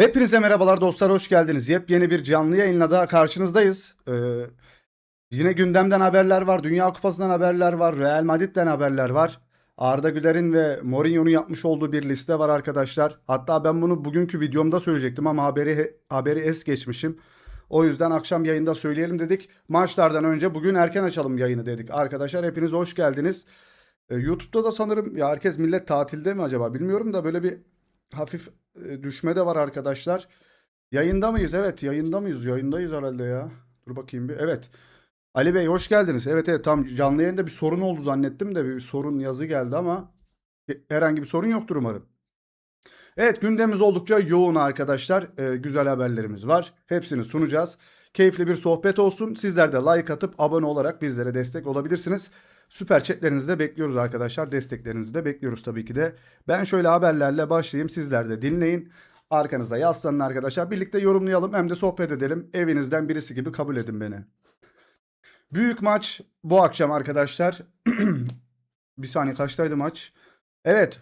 Hepinize merhabalar dostlar, hoş geldiniz. Yepyeni bir canlı yayınla daha karşınızdayız. Yine gündemden haberler var, Dünya Kupası'ndan haberler var, Real Madrid'den haberler var. Arda Güler'in ve Mourinho'nun yapmış olduğu bir liste var arkadaşlar. Hatta ben bunu bugünkü videomda söyleyecektim ama haberi es geçmişim. O yüzden akşam yayında söyleyelim dedik. Maçlardan önce bugün erken açalım yayını dedik. Arkadaşlar hepiniz hoş geldiniz. YouTube'da da sanırım ya herkes millet tatilde mi acaba bilmiyorum da böyle bir hafif düşme de var arkadaşlar. Yayında mıyız? Evet, yayında mıyız? Yayındayız herhalde ya. Dur bakayım bir. Evet. Ali Bey hoş geldiniz. Evet evet, tam canlı yayında bir sorun oldu zannettim de bir sorun yazı geldi ama herhangi bir sorun yoktur umarım. Evet, gündemimiz oldukça yoğun arkadaşlar. Güzel haberlerimiz var. Hepsini sunacağız. Keyifli bir sohbet olsun. Sizler de like atıp abone olarak bizlere destek olabilirsiniz. Süper chatlerinizi de bekliyoruz arkadaşlar. Desteklerinizi de bekliyoruz tabii ki de. Ben şöyle haberlerle başlayayım. Sizler de dinleyin. Arkanızda yaslanın arkadaşlar. Birlikte yorumlayalım hem de sohbet edelim. Evinizden birisi gibi kabul edin beni. Büyük maç bu akşam arkadaşlar. Bir saniye, kaçtaydı maç? Evet.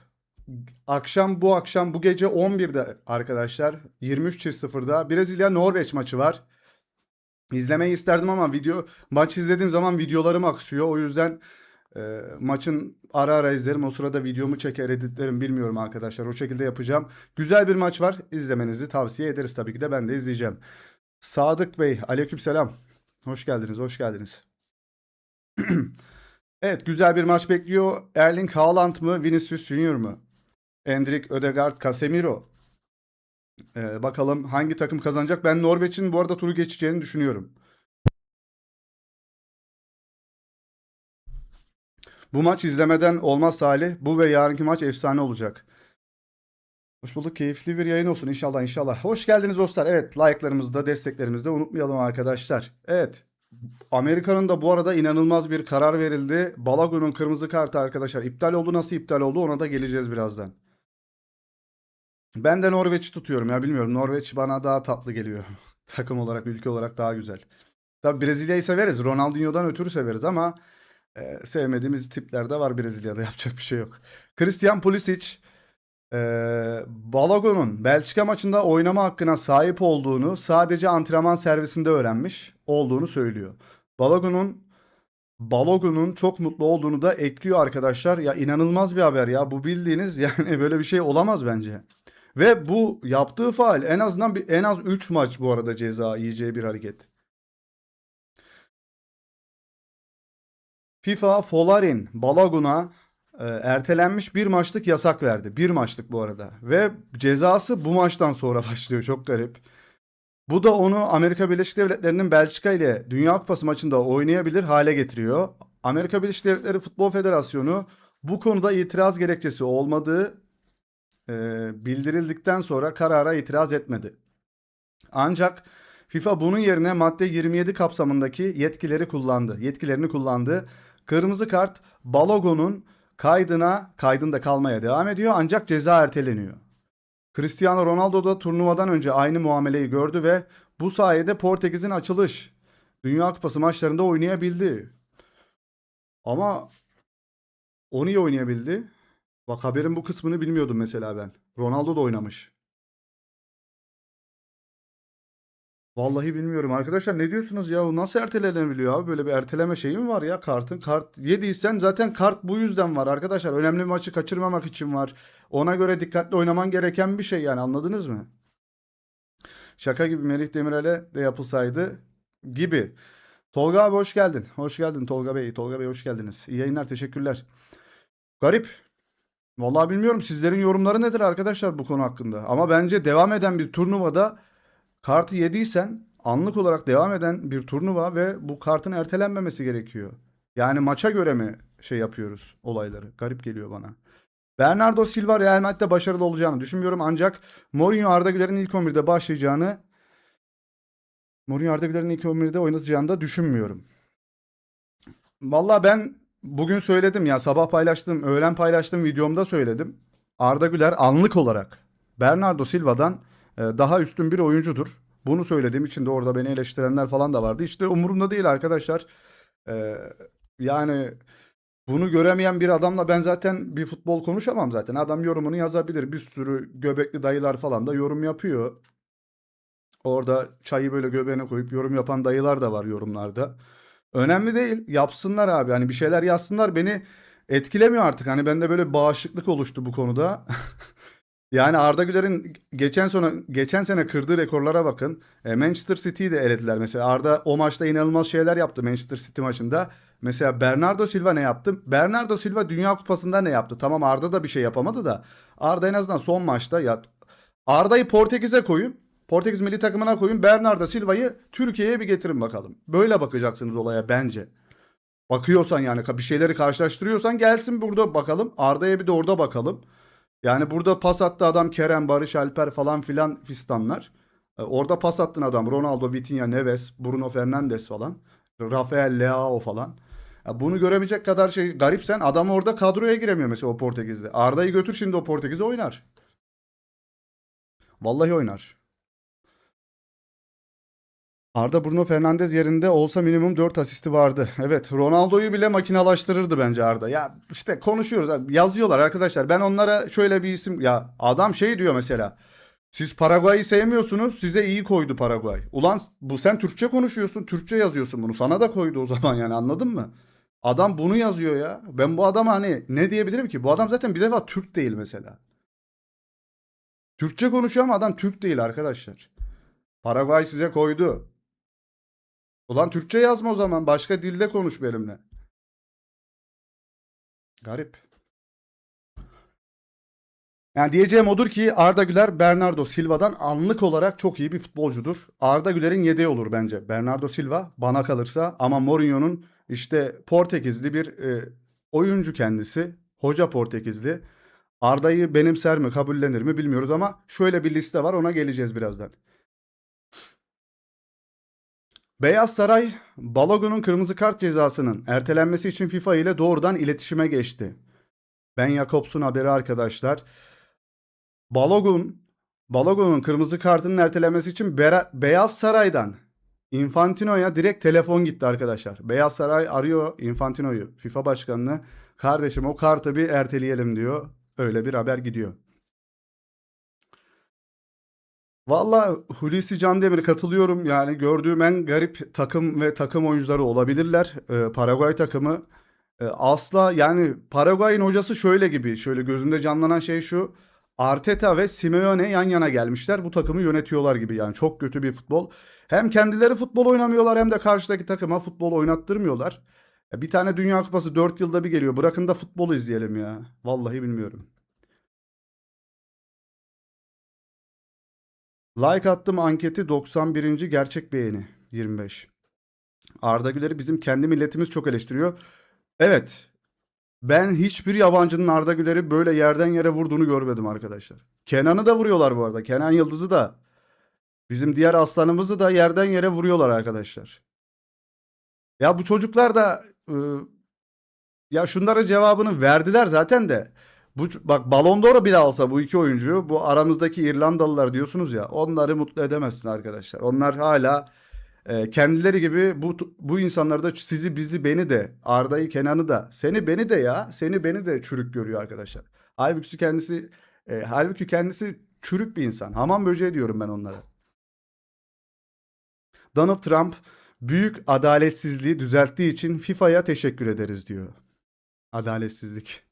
Bu akşam bu gece 11'de arkadaşlar 23.00'da Brezilya Norveç maçı var. İzlemeyi isterdim ama maç izlediğim zaman videolarım aksıyor. O yüzden maçın ara ara izlerim. O sırada videomu çeker editlerim, bilmiyorum arkadaşlar. O şekilde yapacağım. Güzel bir maç var. İzlemenizi tavsiye ederiz tabii ki de, ben de izleyeceğim. Sadık Bey aleykümselam. Hoş geldiniz, hoş geldiniz. Evet, güzel bir maç bekliyor. Erling Haaland mı, Vinicius Junior mu? Endrick, Ødegaard, Casemiro. Bakalım hangi takım kazanacak? Ben Norveç'in bu arada turu geçeceğini düşünüyorum. Bu maç izlemeden olmaz Salih. Bu ve yarınki maç efsane olacak. Hoş bulduk. Keyifli bir yayın olsun inşallah inşallah. Hoş geldiniz dostlar. Evet, like'larımızı da desteklerimizi de unutmayalım arkadaşlar. Evet. Amerika'nın da bu arada inanılmaz bir karar verildi. Balagun'un kırmızı kartı arkadaşlar iptal oldu. Nasıl iptal oldu ona da geleceğiz birazdan. Ben de Norveç'i tutuyorum ya, bilmiyorum. Norveç bana daha tatlı geliyor. Takım olarak, ülke olarak daha güzel. Tabii Brezilya'yı severiz. Ronaldinho'dan ötürü severiz ama sevmediğimiz tipler de var Brezilya'da. Yapacak bir şey yok. Christian Pulisic Balogun'un Belçika maçında oynama hakkına sahip olduğunu sadece antrenman servisinde öğrenmiş olduğunu söylüyor. Balogun'un Balogun'un çok mutlu olduğunu da ekliyor arkadaşlar. Ya inanılmaz bir haber ya. Bu bildiğiniz yani böyle bir şey olamaz bence. Ve bu yaptığı faal en azından en az 3 maç bu arada ceza yiyeceği bir hareket. FIFA Folarin Balogun'a ertelenmiş bir maçlık yasak verdi. Bir maçlık bu arada. Ve cezası bu maçtan sonra başlıyor. Çok garip. Bu da onu Amerika Birleşik Devletleri'nin Belçika ile Dünya Kupası maçında oynayabilir hale getiriyor. Amerika Birleşik Devletleri Futbol Federasyonu bu konuda itiraz gerekçesi olmadığı bildirildikten sonra karara itiraz etmedi. Ancak FIFA bunun yerine madde 27 kapsamındaki yetkilerini kullandı. Kırmızı kart Balogun'un kaydında kalmaya devam ediyor ancak ceza erteleniyor. Cristiano Ronaldo da turnuvadan önce aynı muameleyi gördü ve bu sayede Portekiz'in açılış Dünya Kupası maçlarında oynayabildi. Ama o niye oynayabildi? Bak, haberin bu kısmını bilmiyordum mesela ben. Ronaldo da oynamış. Vallahi bilmiyorum arkadaşlar, ne diyorsunuz ya? Nasıl ertelenebiliyor abi? Böyle bir erteleme şeyi mi var ya kartın? Kart yediysen zaten kart bu yüzden var arkadaşlar. Önemli bir maçı kaçırmamak için var. Ona göre dikkatli oynaman gereken bir şey yani, anladınız mı? Şaka gibi Melih Demirel'e de yapılsaydı gibi. Tolga abi hoş geldin. Hoş geldin Tolga Bey. Tolga Bey hoş geldiniz. İyi yayınlar, teşekkürler. Garip. Vallahi bilmiyorum sizlerin yorumları nedir arkadaşlar bu konu hakkında. Ama bence devam eden bir turnuvada kartı yediysen anlık olarak devam eden bir turnuva ve bu kartın ertelenmemesi gerekiyor. Yani maça göre mi şey yapıyoruz olayları? Garip geliyor bana. Bernardo Silva Real Madrid'de başarılı olacağını düşünmüyorum ancak Arda Güler'in ilk 11'de oynatacağını da düşünmüyorum. Vallahi ben bugün söyledim ya, sabah paylaştığım, öğlen paylaştığım videomda söyledim. Arda Güler anlık olarak Bernardo Silva'dan daha üstün bir oyuncudur. Bunu söylediğim için de orada beni eleştirenler falan da vardı. İşte umurumda değil arkadaşlar. E, Yani Bunu göremeyen bir adamla ben zaten bir futbol konuşamam zaten. Adam yorumunu yazabilir. Bir sürü göbekli dayılar falan da yorum yapıyor. Orada çayı böyle göbeğine koyup yorum yapan dayılar da var yorumlarda. Önemli değil. Yapsınlar abi. Hani bir şeyler yazsınlar. Beni etkilemiyor artık. Hani bende böyle bağışıklık oluştu bu konuda. Yani Arda Güler'in geçen sene kırdığı rekorlara bakın. Manchester City'yi de elediler mesela. Arda o maçta inanılmaz şeyler yaptı Manchester City maçında. Mesela Bernardo Silva ne yaptı? Bernardo Silva Dünya Kupası'nda ne yaptı? Tamam Arda da bir şey yapamadı da. Arda en azından son maçta ya Arda'yı Portekiz'e koyun. Portekiz milli takımına koyun. Bernardo Silva'yı Türkiye'ye bir getirin bakalım. Böyle bakacaksınız olaya bence. Bakıyorsan yani bir şeyleri karşılaştırıyorsan gelsin burada bakalım. Arda'ya bir de orada bakalım. Yani burada pas attı adam Kerem, Barış Alper falan filan fistanlar. Orada pas attın adam Ronaldo, Vitinha, Neves, Bruno Fernandes falan. Rafael Leao falan. Ya bunu göremeyecek kadar şey garipsen adam orada kadroya giremiyor mesela o Portekiz'de. Arda'yı götür şimdi o Portekiz'e oynar. Vallahi oynar. Arda Bruno Fernandes yerinde olsa minimum 4 asisti vardı. Evet, Ronaldo'yu bile makinalaştırırdı bence Arda. Ya işte konuşuyoruz abi. Yazıyorlar arkadaşlar. Ben onlara şöyle bir isim ya adam şey diyor mesela. Siz Paraguay'ı sevmiyorsunuz. Size iyi koydu Paraguay. Ulan bu sen Türkçe konuşuyorsun. Türkçe yazıyorsun bunu. Sana da koydu o zaman yani anladın mı? Adam bunu yazıyor ya. Ben bu adama hani ne diyebilirim ki? Bu adam zaten bir defa Türk değil mesela. Türkçe konuşuyor ama adam Türk değil arkadaşlar. Paraguay size koydu. Ulan Türkçe yazma o zaman. Başka dilde konuş benimle. Garip. Yani diyeceğim odur ki Arda Güler Bernardo Silva'dan anlık olarak çok iyi bir futbolcudur. Arda Güler'in yedeği olur bence. Bernardo Silva bana kalırsa ama Mourinho'nun işte Portekizli bir oyuncu kendisi. Hoca Portekizli. Arda'yı benimser mi, kabullenir mi bilmiyoruz ama şöyle bir liste var ona geleceğiz birazdan. Beyaz Saray, Balogun'un kırmızı kart cezasının ertelenmesi için FIFA ile doğrudan iletişime geçti. Ben Jakobs'un haberi arkadaşlar. Balogun, Balogun'un kırmızı kartının ertelenmesi için Beyaz Saray'dan Infantino'ya direkt telefon gitti arkadaşlar. Beyaz Saray arıyor Infantino'yu, FIFA başkanını. Kardeşim o kartı bir erteleyelim diyor. Öyle bir haber gidiyor. Valla Hulusi Candemir'e katılıyorum. Yani gördüğüm en garip takım ve takım oyuncuları olabilirler. Paraguay takımı asla yani Paraguay'ın hocası şöyle gibi. Şöyle gözümde canlanan şey şu. Arteta ve Simeone yan yana gelmişler. Bu takımı yönetiyorlar gibi yani. Çok kötü bir futbol. Hem kendileri futbol oynamıyorlar hem de karşıdaki takıma futbol oynattırmıyorlar. Bir tane Dünya Kupası 4 yılda bir geliyor. Bırakın da futbolu izleyelim ya. Vallahi bilmiyorum. Like attım anketi 91. gerçek beğeni 25. Arda Güler'i bizim kendi milletimiz çok eleştiriyor. Evet, ben hiçbir yabancının Arda Güler'i böyle yerden yere vurduğunu görmedim arkadaşlar. Kenan'ı da vuruyorlar bu arada. Kenan Yıldız'ı da bizim diğer aslanımızı da yerden yere vuruyorlar arkadaşlar. Ya bu çocuklar da ya şunların cevabını verdiler zaten de. Bak Ballon d'Or'u bile alsa bu iki oyuncu bu aramızdaki İrlandalılar diyorsunuz ya onları mutlu edemezsin arkadaşlar. Onlar hala kendileri gibi bu insanlar da sizi bizi beni de Arda'yı Kenan'ı da seni beni de ya seni beni de çürük görüyor arkadaşlar. Halbuki kendisi çürük bir insan. Hamam böceği diyorum ben onlara. Donald Trump büyük adaletsizliği düzelttiği için FIFA'ya teşekkür ederiz diyor. Adaletsizlik.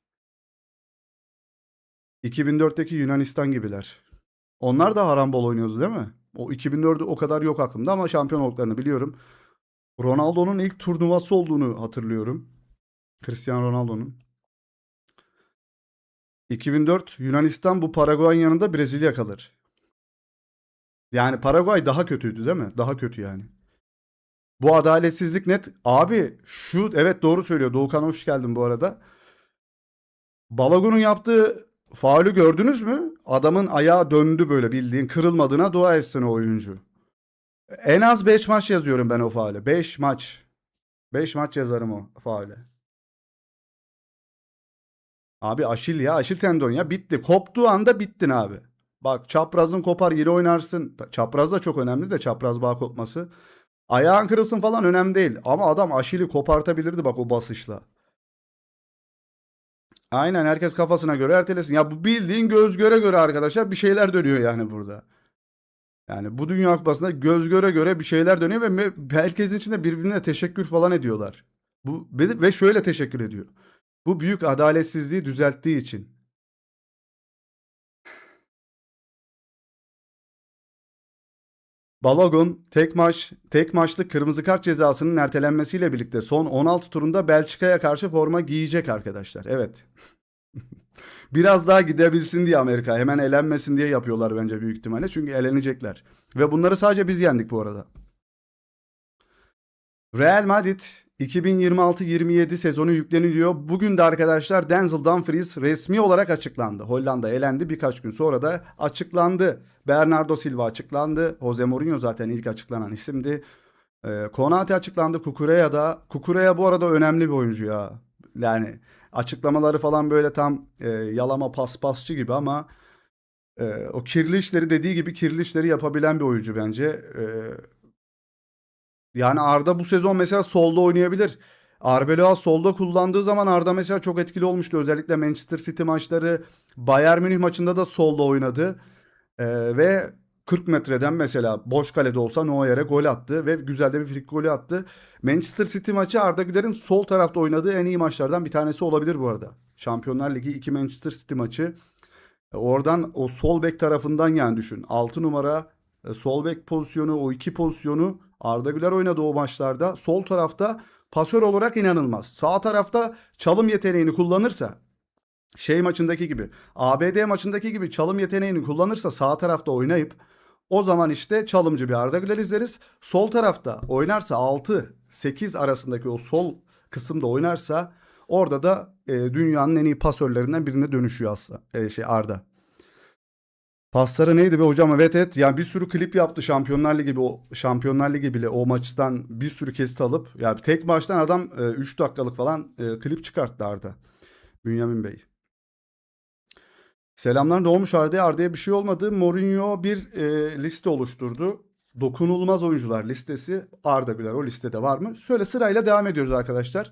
2004'teki Yunanistan gibiler. Onlar da harambol oynuyordu değil mi? O 2004'ü o kadar yok aklımda ama şampiyon olduklarını biliyorum. Ronaldo'nun ilk turnuvası olduğunu hatırlıyorum. Cristiano Ronaldo'nun. 2004 Yunanistan bu Paraguay'ın yanında Brezilya kalır. Yani Paraguay daha kötüydü değil mi? Daha kötü yani. Bu adaletsizlik net. Abi şu evet doğru söylüyor. Doğukan hoş geldin bu arada. Balogun'un yaptığı faulü gördünüz mü? Adamın ayağı döndü böyle bildiğin kırılmadığına dua etsin o oyuncu. En az 5 maç yazıyorum ben o faale. 5 maç. 5 maç yazarım o faale. Abi Aşil ya. Aşil tendon ya. Bitti. Koptuğu anda bittin abi. Bak çaprazın kopar yine oynarsın. Çapraz da çok önemli de çapraz bağ kopması. Ayağın kırılsın falan önemli değil. Ama adam Aşil'i kopartabilirdi bak o basışla. Aynen, herkes kafasına göre ertelesin. Ya bu bildiğin göz göre göre arkadaşlar bir şeyler dönüyor yani burada. Yani bu Dünya Kupası'nda göz göre göre bir şeyler dönüyor ve herkesin içinde birbirine teşekkür falan ediyorlar. Ve şöyle teşekkür ediyor. Bu büyük adaletsizliği düzelttiği için. Balogun tek maçlık kırmızı kart cezasının ertelenmesiyle birlikte son 16 turunda Belçika'ya karşı forma giyecek arkadaşlar. Evet. Biraz daha gidebilsin diye Amerika hemen elenmesin diye yapıyorlar bence büyük ihtimalle. Çünkü elenecekler. Ve bunları sadece biz yendik bu arada. Real Madrid 2026-27 sezonu yükleniliyor. Bugün de arkadaşlar Denzel Dumfries resmi olarak açıklandı. Hollanda elendi, birkaç gün sonra da açıklandı. Bernardo Silva açıklandı. Jose Mourinho zaten ilk açıklanan isimdi. Konate açıklandı. Kukureya bu arada önemli bir oyuncu ya. Yani açıklamaları falan böyle tam yalama paspasçı gibi ama o kirli işleri, dediği gibi kirli işleri yapabilen bir oyuncu bence. Yani Arda bu sezon mesela solda oynayabilir. Arbeloa solda kullandığı zaman Arda mesela çok etkili olmuştu. Özellikle Manchester City maçları, Bayern Münih maçında da solda oynadı. Ve 40 metreden mesela boş kalede olsa Neuer'e gol attı ve güzel de bir frikik golü attı. Manchester City maçı Arda Güler'in sol tarafta oynadığı en iyi maçlardan bir tanesi olabilir bu arada. Şampiyonlar Ligi 2 Manchester City maçı. Oradan o sol bek tarafından yani düşün. 6 numara sol bek pozisyonu, o iki pozisyonu Arda Güler oynadı o maçlarda. Sol tarafta pasör olarak inanılmaz. Sağ tarafta çalım yeteneğini kullanırsa, şey maçındaki gibi, ABD maçındaki gibi çalım yeteneğini kullanırsa sağ tarafta oynayıp o zaman işte çalımcı bir Arda Güler izleriz. Sol tarafta oynarsa 6-8 arasındaki o sol kısımda oynarsa orada da dünyanın en iyi pasörlerinden birine dönüşüyor aslında Arda. Pasları neydi be hocam? Evet evet. Yani bir sürü klip yaptı Şampiyonlar Ligi bile o maçtan bir sürü kesit alıp ya tek maçtan adam 3 dakikalık falan klip çıkarttı Arda. Bünyamin Bey. Selamlar, ne olmuş Arda'ya? Arda'ya bir şey olmadı. Mourinho bir liste oluşturdu. Dokunulmaz oyuncular listesi. Arda Güler o listede var mı? Şöyle sırayla devam ediyoruz arkadaşlar.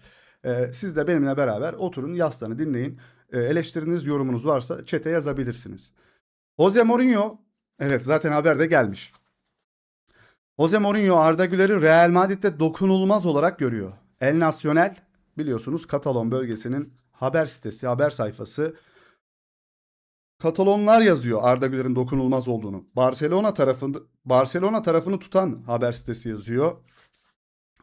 Siz de benimle beraber oturun, yaslanın, dinleyin. Eleştiriniz, yorumunuz varsa chat'e yazabilirsiniz. Jose Mourinho, evet zaten haber de gelmiş. Jose Mourinho Arda Güler'i Real Madrid'de dokunulmaz olarak görüyor. El Nacional, biliyorsunuz Katalon bölgesinin haber sitesi, haber sayfası. Katalonlar yazıyor Arda Güler'in dokunulmaz olduğunu. Barcelona tarafını tutan haber sitesi yazıyor.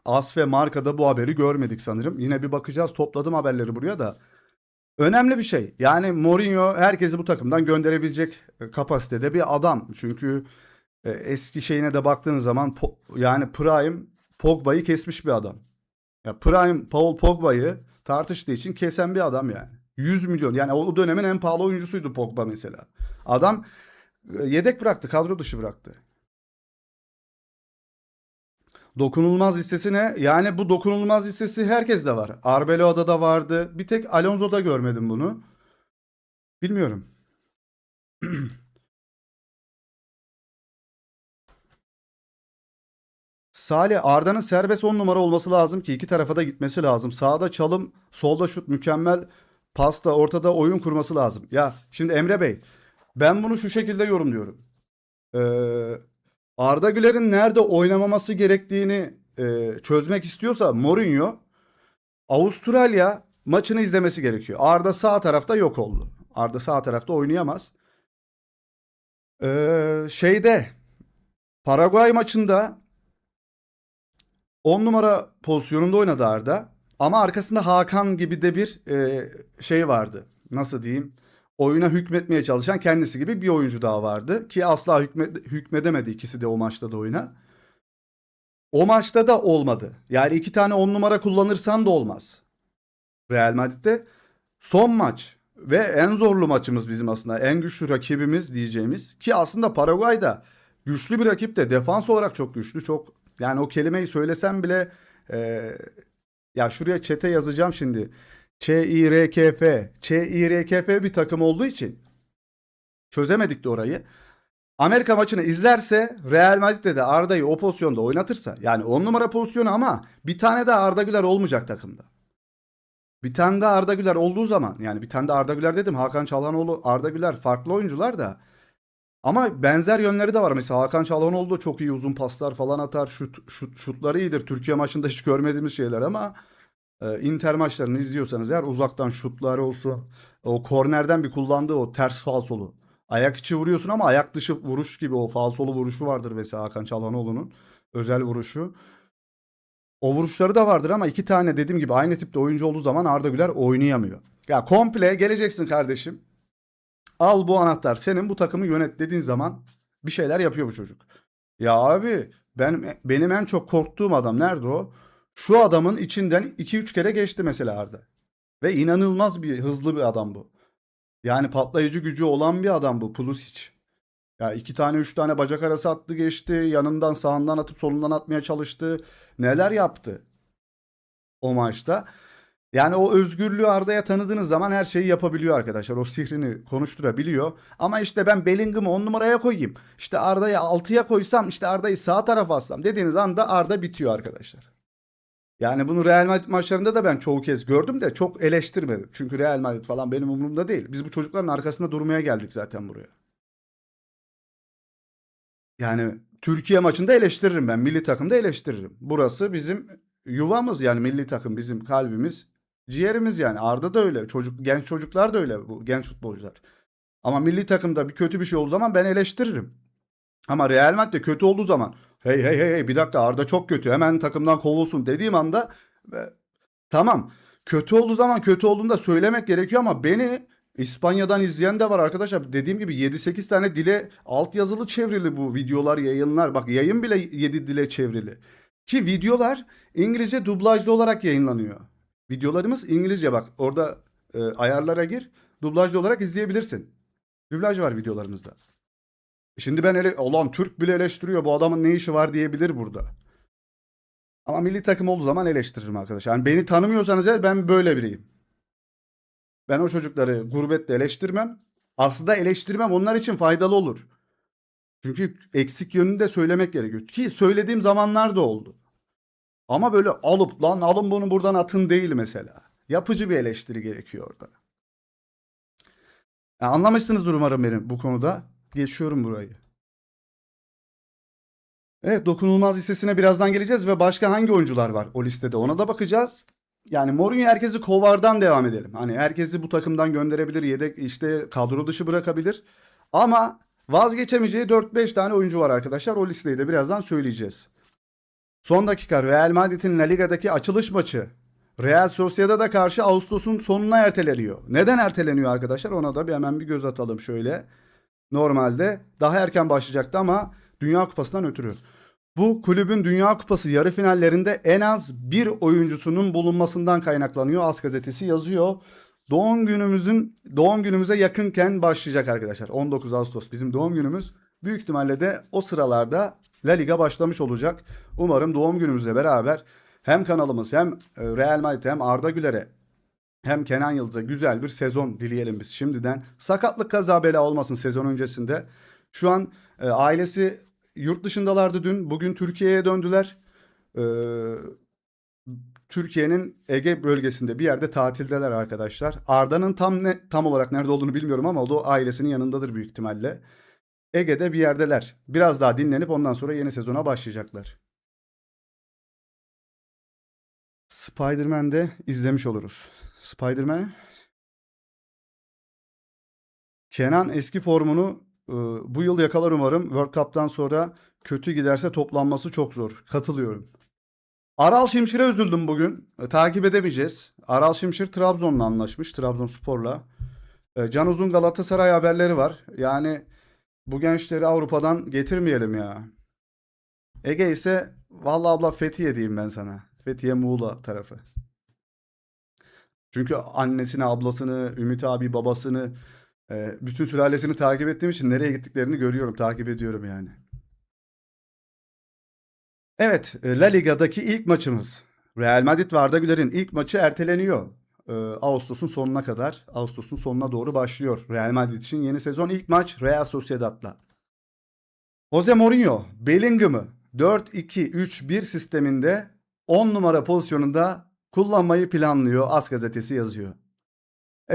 As ve Marka'da bu haberi görmedik sanırım. Yine bir bakacağız. Topladım haberleri buraya da. Önemli bir şey. Yani Mourinho herkesi bu takımdan gönderebilecek kapasitede bir adam. Çünkü eski şeyine de baktığınız zaman yani Prime Pogba'yı kesmiş bir adam. Ya Prime Paul Pogba'yı tartıştığı için kesen bir adam yani. 100 milyon, yani o dönemin en pahalı oyuncusuydu Pogba mesela. Adam yedek bıraktı, kadro dışı bıraktı. Dokunulmaz listesi ne? Yani bu dokunulmaz listesi herkeste var. Arbeloa'da da vardı. Bir tek Alonso'da görmedim bunu. Bilmiyorum. Salih, Arda'nın serbest 10 numara olması lazım ki iki tarafa da gitmesi lazım. Sağda çalım, solda şut, mükemmel pasta, ortada oyun kurması lazım. Ya şimdi Emre Bey, ben bunu şu şekilde yorumluyorum. Ee, Arda Güler'in nerede oynamaması gerektiğini çözmek istiyorsa Mourinho Avustralya maçını izlemesi gerekiyor. Arda sağ tarafta yok oldu. Arda sağ tarafta oynayamaz. Şeyde Paraguay maçında 10 numara pozisyonunda oynadı Arda. Ama arkasında Hakan gibi de bir şey vardı. Nasıl diyeyim? Oyuna hükmetmeye çalışan kendisi gibi bir oyuncu daha vardı. Ki asla hükmedemedi ikisi de o maçta da oyuna. O maçta da olmadı. Yani iki tane 10 numara kullanırsan da olmaz. Real Madrid'de son maç ve en zorlu maçımız bizim aslında. En güçlü rakibimiz diyeceğimiz. Ki aslında Paraguay'da güçlü bir rakip de, defans olarak çok güçlü. Çok, yani o kelimeyi söylesem bile ya şuraya chat'e yazacağım şimdi. ÇİRKF. ÇİRKF bir takım olduğu için çözemedik de orayı. Amerika maçını izlerse Real Madrid'de de Arda'yı o pozisyonda oynatırsa, yani 10 numara pozisyonu ama bir tane daha Arda Güler olmayacak takımda. Bir tane de Arda Güler olduğu zaman, yani bir tane de Arda Güler dedim, Hakan Çalhanoğlu, Arda Güler farklı oyuncular da ama benzer yönleri de var. Mesela Hakan Çalhanoğlu da çok iyi uzun paslar falan atar. Şutları iyidir. Türkiye maçında hiç görmediğimiz şeyler ama Inter maçlarını izliyorsanız eğer uzaktan şutlar olsun. O kornerden bir kullandığı o ters falsolu. Ayak içi vuruyorsun ama ayak dışı vuruş gibi o falsolu vuruşu vardır mesela Hakan Çalhanoğlu'nun. Özel vuruşu. O vuruşları da vardır ama iki tane dediğim gibi aynı tipte oyuncu olduğu zaman Arda Güler oynayamıyor. Ya komple geleceksin kardeşim. Al bu anahtar senin, bu takımı yönet dediğin zaman bir şeyler yapıyor bu çocuk. Ya abi benim en çok korktuğum adam nerede o? Şu adamın içinden iki üç kere geçti mesela Arda. Ve inanılmaz bir hızlı bir adam bu. Yani patlayıcı gücü olan bir adam bu Pulisic. Ya iki tane üç tane bacak arası attı geçti. Yanından sağından atıp solundan atmaya çalıştı. Neler yaptı o maçta. Yani o özgürlüğü Arda'ya tanıdığınız zaman her şeyi yapabiliyor arkadaşlar. O sihrini konuşturabiliyor. Ama işte ben Bellingham'ı 10 numaraya koyayım, İşte Arda'yı 6'ya koysam, işte Arda'yı sağ tarafa atsam dediğiniz anda Arda bitiyor arkadaşlar. Yani bunu Real Madrid maçlarında da ben çoğu kez gördüm de çok eleştirmedim. Çünkü Real Madrid falan benim umurumda değil. Biz bu çocukların arkasında durmaya geldik zaten buraya. Yani Türkiye maçında eleştiririm ben. Milli takımda eleştiririm. Burası bizim yuvamız, yani milli takım bizim kalbimiz, ciğerimiz yani. Arda da öyle. Genç çocuklar da öyle, bu genç futbolcular. Ama milli takımda bir kötü bir şey olduğu zaman ben eleştiririm. Ama Real Madrid kötü olduğu zaman hey hey hey hey, bir dakika Arda çok kötü, hemen takımdan kovulsun dediğim anda tamam. Kötü olduğu zaman kötü olduğunu da söylemek gerekiyor ama beni İspanya'dan izleyen de var arkadaşlar. Dediğim gibi 7-8 tane dile altyazılı çevrili bu videolar, yayınlar. Bak yayın bile 7 dile çevrili. Ki videolar İngilizce dublajlı olarak yayınlanıyor. Videolarımız İngilizce, bak orada ayarlara gir. Dublajlı olarak izleyebilirsin. Dublaj var videolarımızda. Şimdi ben olan Türk bile eleştiriyor, bu adamın ne işi var diyebilir burada. Ama milli takım olduğu zaman eleştiririm arkadaşlar. Yani beni tanımıyorsanız eğer ben böyle biriyim. Ben o çocukları gurbette eleştirmem. Aslında eleştirmem onlar için faydalı olur. Çünkü eksik yönünü de söylemek gerekiyor. Ki söylediğim zamanlar da oldu. Ama böyle alıp lan alın bunu buradan atın değil mesela. Yapıcı bir eleştiri gerekiyor orada. Yani anlamışsınızdır umarım benim bu konuda. Geçiyorum burayı. Evet, dokunulmaz listesine birazdan geleceğiz ve başka hangi oyuncular var o listede ona da bakacağız. Yani Mourinho herkesi kovardan devam edelim. Hani herkesi bu takımdan gönderebilir, yedek işte kadro dışı bırakabilir. Ama vazgeçemeyeceği 4-5 tane oyuncu var arkadaşlar. O listeyi de birazdan söyleyeceğiz. Son dakika Real Madrid'in La Liga'daki açılış maçı Real Sociedad'a karşı Ağustos'un sonuna erteleniyor. Neden erteleniyor arkadaşlar? Ona da hemen bir göz atalım şöyle. Normalde daha erken başlayacaktı ama Dünya Kupası'ndan ötürü. Bu kulübün Dünya Kupası yarı finallerinde en az bir oyuncusunun bulunmasından kaynaklanıyor. AS gazetesi yazıyor. Doğum günümüze yakınken başlayacak arkadaşlar. 19 Ağustos bizim doğum günümüz. Büyük ihtimalle de o sıralarda La Liga başlamış olacak. Umarım doğum günümüzle beraber hem kanalımız hem Real Madrid hem Arda Güler'e hem Kenan Yıldız'a güzel bir sezon dileyelim biz şimdiden. Sakatlık kaza bela olmasın sezon öncesinde. Şu an ailesi yurt dışındalardı dün. Bugün Türkiye'ye döndüler. Ee, Türkiye'nin Ege bölgesinde bir yerde tatildeler arkadaşlar. Arda'nın tam olarak nerede olduğunu bilmiyorum ama o da ailesinin yanındadır büyük ihtimalle. Ege'de bir yerdeler. Biraz daha dinlenip ondan sonra yeni sezona başlayacaklar. Spider-Man'de izlemiş oluruz. Spider-Man. Kenan eski formunu bu yıl yakalar umarım. World Cup'tan sonra kötü giderse toplanması çok zor. Katılıyorum. Aral Şimşir'e üzüldüm bugün. Takip edemeyeceğiz. Aral Şimşir Trabzon'la anlaşmış. Trabzonspor'la. Can Uzun Galatasaray haberleri var. Yani bu gençleri Avrupa'dan getirmeyelim ya. Ege ise vallahi abla Fethiye diyeyim ben sana. Fethiye Muğla tarafı. Çünkü annesini, ablasını, Ümit abi babasını, bütün sülalesini takip ettiğim için nereye gittiklerini görüyorum, takip ediyorum yani. Evet, La Liga'daki ilk maçımız. Real Madrid ve Arda Güler'in ilk maçı erteleniyor. Ağustos'un sonuna kadar, Ağustos'un sonuna doğru başlıyor. Real Madrid için yeni sezon ilk maç Real Sociedad'la. Jose Mourinho, Bellingham'ı 4-2-3-1 sisteminde 10 numara pozisyonunda Kullanmayı planlıyor. As gazetesi yazıyor.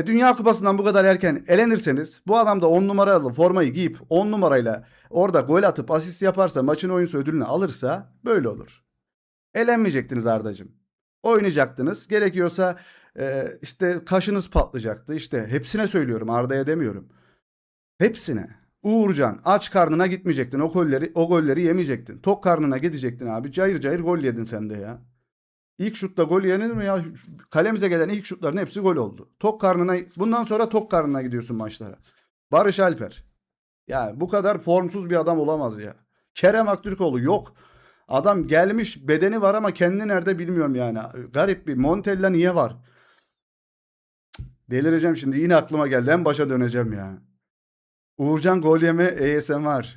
Dünya Kupası'ndan bu kadar erken elenirseniz bu adam da 10 numaralı formayı giyip 10 numarayla orada gol atıp asist yaparsa maçın oyuncusu ödülünü alırsa böyle olur. Elenmeyecektiniz Ardacığım. Oynayacaktınız. Gerekiyorsa işte kaşınız patlayacaktı. İşte hepsine söylüyorum, Arda'ya demiyorum. Hepsine. Uğurcan aç karnına gitmeyecektin. O golleri yemeyecektin. Tok karnına gidecektin abi. Cayır cayır gol yedin sen de ya. İlk şutta gol yenir mi ya? Kalemize gelen ilk şutların hepsi gol oldu. Tok karnına, bundan sonra tok karnına gidiyorsun maçlara. Barış Alper. Ya bu kadar formsuz bir adam olamaz ya. Kerem Aktürkoğlu yok. Adam gelmiş, bedeni var ama kendi nerede bilmiyorum yani. Garip bir Montella niye var? Delireceğim şimdi. Yine aklıma geldi. En başa döneceğim ya. Uğurcan gol yeme ASMR.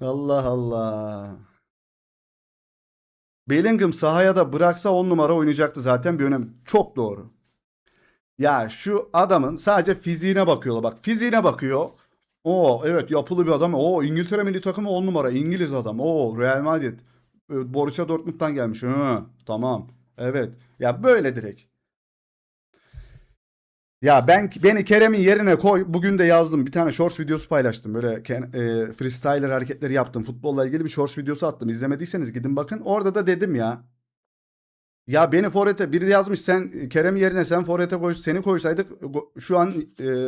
Allah Allah. Bellingham sahaya da bıraksa 10 numara oynayacaktı zaten, bir önem. Çok doğru. Ya şu adamın sadece fiziğine bakıyorlar. Bak fiziğine bakıyor. O evet, yapılı bir adam. O İngiltere milli takımı 10 numara. İngiliz adam. O Real Madrid. Borussia Dortmund'dan gelmiş. Hı, tamam. Evet. Ya böyle direkt. Ya beni Kerem'in yerine koy. Bugün de yazdım. Bir tane shorts videosu paylaştım. Böyle freestyler hareketleri yaptım. Futbolla ilgili bir shorts videosu attım. İzlemediyseniz gidin bakın. Orada da dedim ya. Ya beni forvete biri yazmış, sen Kerem yerine sen forvete koy, seni koysaydık şu an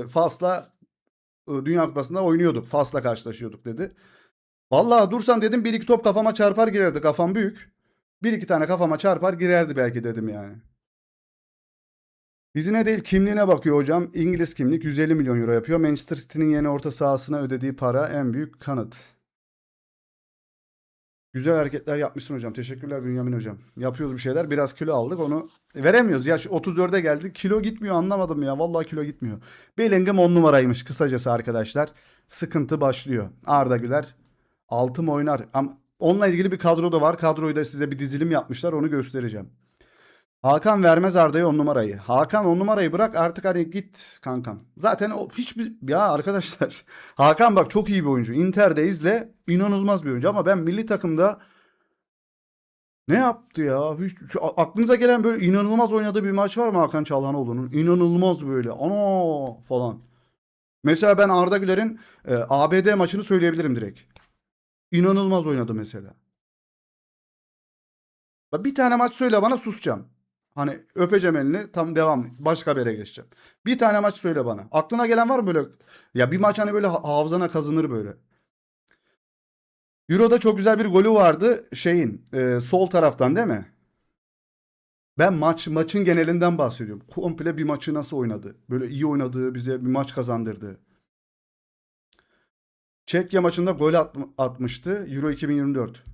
Fas'la Dünya Kupası'nda oynuyorduk. Fas'la karşılaşıyorduk dedi. Vallahi dursan dedim bir iki top kafama çarpar girerdi. Kafam büyük. Bir iki tane kafama çarpar girerdi belki dedim yani. Dizine değil kimliğine bakıyor hocam. İngiliz kimlik 150 milyon euro yapıyor. Manchester City'nin yeni orta sahasına ödediği para en büyük kanıt. Güzel hareketler yapmışsın hocam. Teşekkürler Bünyamin hocam. Yapıyoruz bir şeyler. Biraz kilo aldık, onu veremiyoruz. Yaş 34'e geldik. Kilo gitmiyor, anlamadım ya. Vallahi kilo gitmiyor. Bellingham 10 numaraymış kısacası arkadaşlar. Sıkıntı başlıyor. Arda Güler 6 mı oynar? Ama onunla ilgili bir kadro da var. Kadroyu da size bir dizilim yapmışlar. Onu göstereceğim. Hakan vermez Arda'ya 10 numarayı. Hakan 10 numarayı bırak artık, hani git kankam. Zaten o hiçbir ya arkadaşlar. Hakan bak çok iyi bir oyuncu. Inter'de izle, inanılmaz bir oyuncu ama ben milli takımda ne yaptı ya? Aklınıza gelen böyle inanılmaz oynadığı bir maç var mı Hakan Çalhanoğlu'nun? İnanılmaz böyle. Ana falan. Mesela ben Arda Güler'in ABD maçını söyleyebilirim direkt. İnanılmaz oynadı mesela. Bir tane maç söyle bana, susacağım. Hani öpeceğim elini, tam devam. Başka bir yere geçeceğim. Bir tane maç söyle bana. Aklına gelen var mı böyle? Ya bir maç hani böyle hafızana kazınır böyle. Euro'da çok güzel bir golü vardı şeyin sol taraftan değil mi? Ben maçın genelinden bahsediyorum. Komple bir maçı nasıl oynadı? Böyle iyi oynadığı, bize bir maç kazandırdı. Çekya maçında gol atmıştı Euro 2024.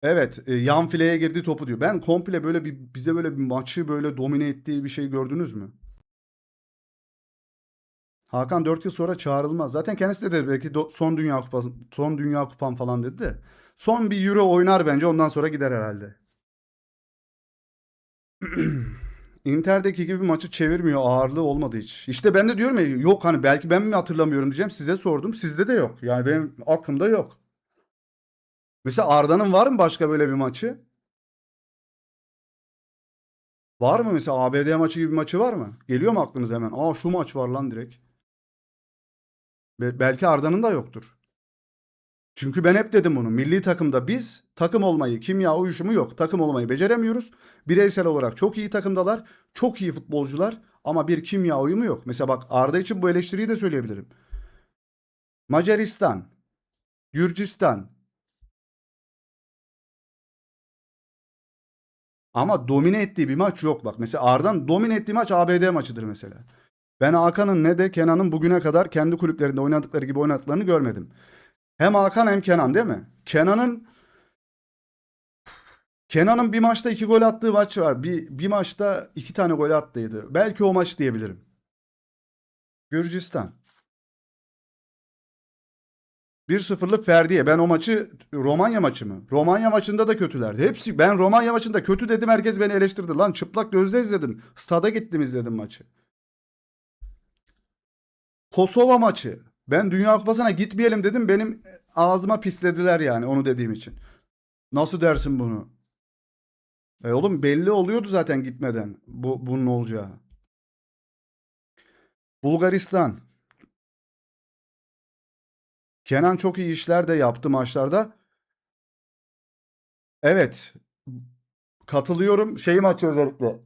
Evet, yan fileye girdi topu diyor. Ben komple böyle bize böyle bir maçı böyle domine ettiği bir şey gördünüz mü? Hakan 4 yıl sonra çağrılmaz. Zaten kendisi de dedi belki son Dünya Kupası, son Dünya Kupam falan dedi de. Son bir Euro oynar bence, ondan sonra gider herhalde. Inter'deki gibi maçı çevirmiyor, ağırlığı olmadı hiç. İşte ben de diyorum ya, yok hani belki ben mi hatırlamıyorum diyeceğim, size sordum, sizde de yok. Yani benim aklımda yok. Mesela Arda'nın var mı başka böyle bir maçı? Var mı mesela ABD maçı gibi bir maçı var mı? Geliyor mu aklınıza hemen? Aa şu maç var lan direkt. Belki Arda'nın da yoktur. Çünkü ben hep dedim bunu. Milli takımda biz takım olmayı, kimya uyuşumu yok. Takım olmayı beceremiyoruz. Bireysel olarak çok iyi takımdalar. Çok iyi futbolcular ama bir kimya uyumu yok. Mesela bak Arda için bu eleştiriyi de söyleyebilirim. Macaristan, Gürcistan, ama domine ettiği bir maç yok bak. Mesela Arda'nın domine ettiği maç ABD maçıdır mesela. Ben Hakan'ın ne de Kenan'ın bugüne kadar kendi kulüplerinde oynadıkları gibi oynadıklarını görmedim. Hem Hakan hem Kenan değil mi? Kenan'ın bir maçta iki gol attığı maç var. Bir maçta iki tane gol attıydı. Belki o maç diyebilirim. Gürcistan. 1-0'lık Ferdi'ye. Ben o maçı, Romanya maçı mı? Romanya maçında da kötülerdi. Hepsi, ben Romanya maçında kötü dedim, herkes beni eleştirdi. Lan çıplak gözle izledim. Stada gittim izledim maçı. Kosova maçı. Ben Dünya Kupası'na gitmeyelim dedim. Benim ağzıma pislediler yani onu dediğim için. Nasıl dersin bunu? Oğlum belli oluyordu zaten gitmeden bunun olacağı. Bulgaristan. Kenan çok iyi işler de yaptı maçlarda. Evet. Katılıyorum. Şey maçı özellikle.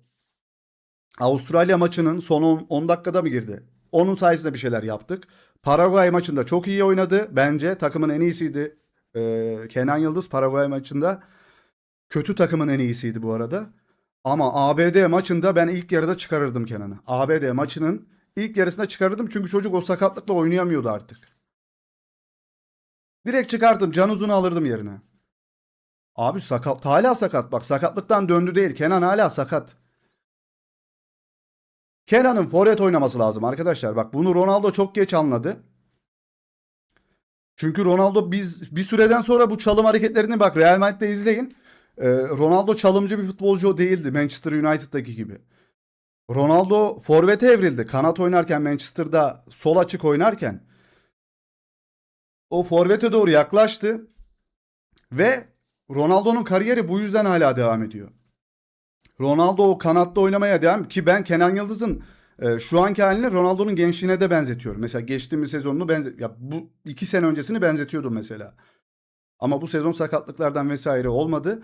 Avustralya maçının son 10 dakikada mı girdi? Onun sayesinde bir şeyler yaptık. Paraguay maçında çok iyi oynadı. Bence takımın en iyisiydi. Kenan Yıldız Paraguay maçında kötü takımın en iyisiydi bu arada. Ama ABD maçında ben ilk yarıda çıkarırdım Kenan'ı. ABD maçının ilk yarısında çıkarırdım çünkü çocuk o sakatlıkla oynayamıyordu artık. Direkt çıkardım. Can Uzun'u alırdım yerine. Abi sakat. Hala sakat. Bak sakatlıktan döndü değil. Kenan hala sakat. Kenan'ın forvet oynaması lazım arkadaşlar. Bak bunu Ronaldo çok geç anladı. Çünkü Ronaldo biz bir süreden sonra bu çalım hareketlerini bak Real Madrid'de izleyin. Ronaldo çalımcı bir futbolcu değildi Manchester United'daki gibi. Ronaldo forvete evrildi. Kanat oynarken Manchester'da sol açık oynarken o forvete doğru yaklaştı ve Ronaldo'nun kariyeri bu yüzden hala devam ediyor. Ronaldo o kanatta oynamaya devam ki ben Kenan Yıldız'ın şu anki halini Ronaldo'nun gençliğine de benzetiyorum. Mesela geçtiğimiz sezonunu ya bu 2 sene öncesini benzetiyordum mesela. Ama bu sezon sakatlıklardan vesaire olmadı.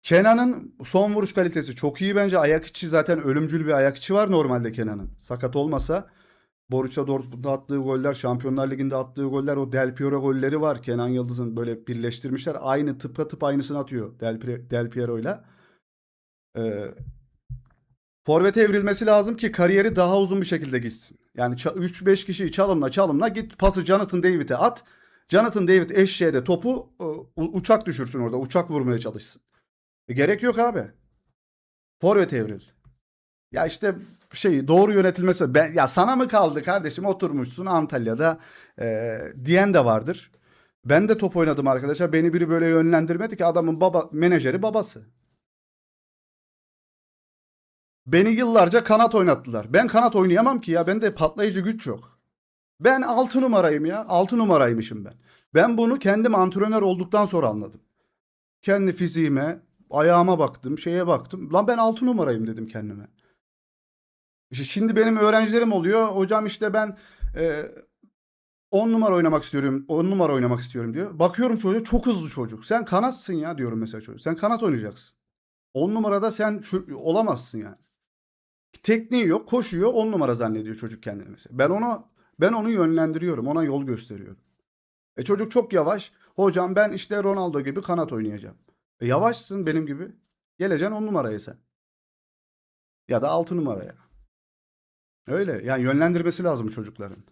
Kenan'ın son vuruş kalitesi çok iyi bence. Ayak içi zaten ölümcül bir ayak içi var normalde Kenan'ın. Sakat olmasa Borussia Dortmund'da attığı goller, Şampiyonlar Ligi'nde attığı goller, o Del Piero golleri var. Kenan Yıldız'ın böyle birleştirmişler. Aynı tıpatıp aynısını atıyor Del Piero'yla. Ee, Forvet'e evrilmesi lazım ki kariyeri daha uzun bir şekilde gitsin. Yani 3-5 kişiyi çalımla git pası Jonathan David'e at. Jonathan David eşeğe de topu uçak düşürsün orada. Uçak vurmaya çalışsın. Gerek yok abi. Forvet evril. Ya işte doğru yönetilmesi. Ya sana mı kaldı kardeşim oturmuşsun Antalya'da diyen de vardır. Ben de top oynadım arkadaşlar. Beni biri böyle yönlendirmedi ki adamın menajeri babası. Beni yıllarca kanat oynattılar. Ben kanat oynayamam ki ya. Bende patlayıcı güç yok. Ben 6 numarayım ya. 6 numaraymışım ben. Ben bunu kendim antrenör olduktan sonra anladım. Kendi fiziğime, ayağıma baktım, şeye baktım. Lan ben 6 numarayım dedim kendime. İşte şimdi benim öğrencilerim oluyor. Hocam işte ben e, 10 numara oynamak istiyorum. 10 numara oynamak istiyorum diyor. Bakıyorum çocuğa çok hızlı çocuk. Sen kanatsın ya diyorum mesela çocuk. Sen kanat oynayacaksın. 10 numarada sen olamazsın yani. Tekniği yok, koşuyor, 10 numara zannediyor çocuk kendini mesela. Ben onu yönlendiriyorum, ona yol gösteriyorum. Çocuk çok yavaş. Hocam ben işte Ronaldo gibi kanat oynayacağım. Yavaşsın benim gibi. Geleceksin 10 numaraya sen. Ya da 6 numaraya. Öyle. Yani yönlendirmesi lazım çocukların.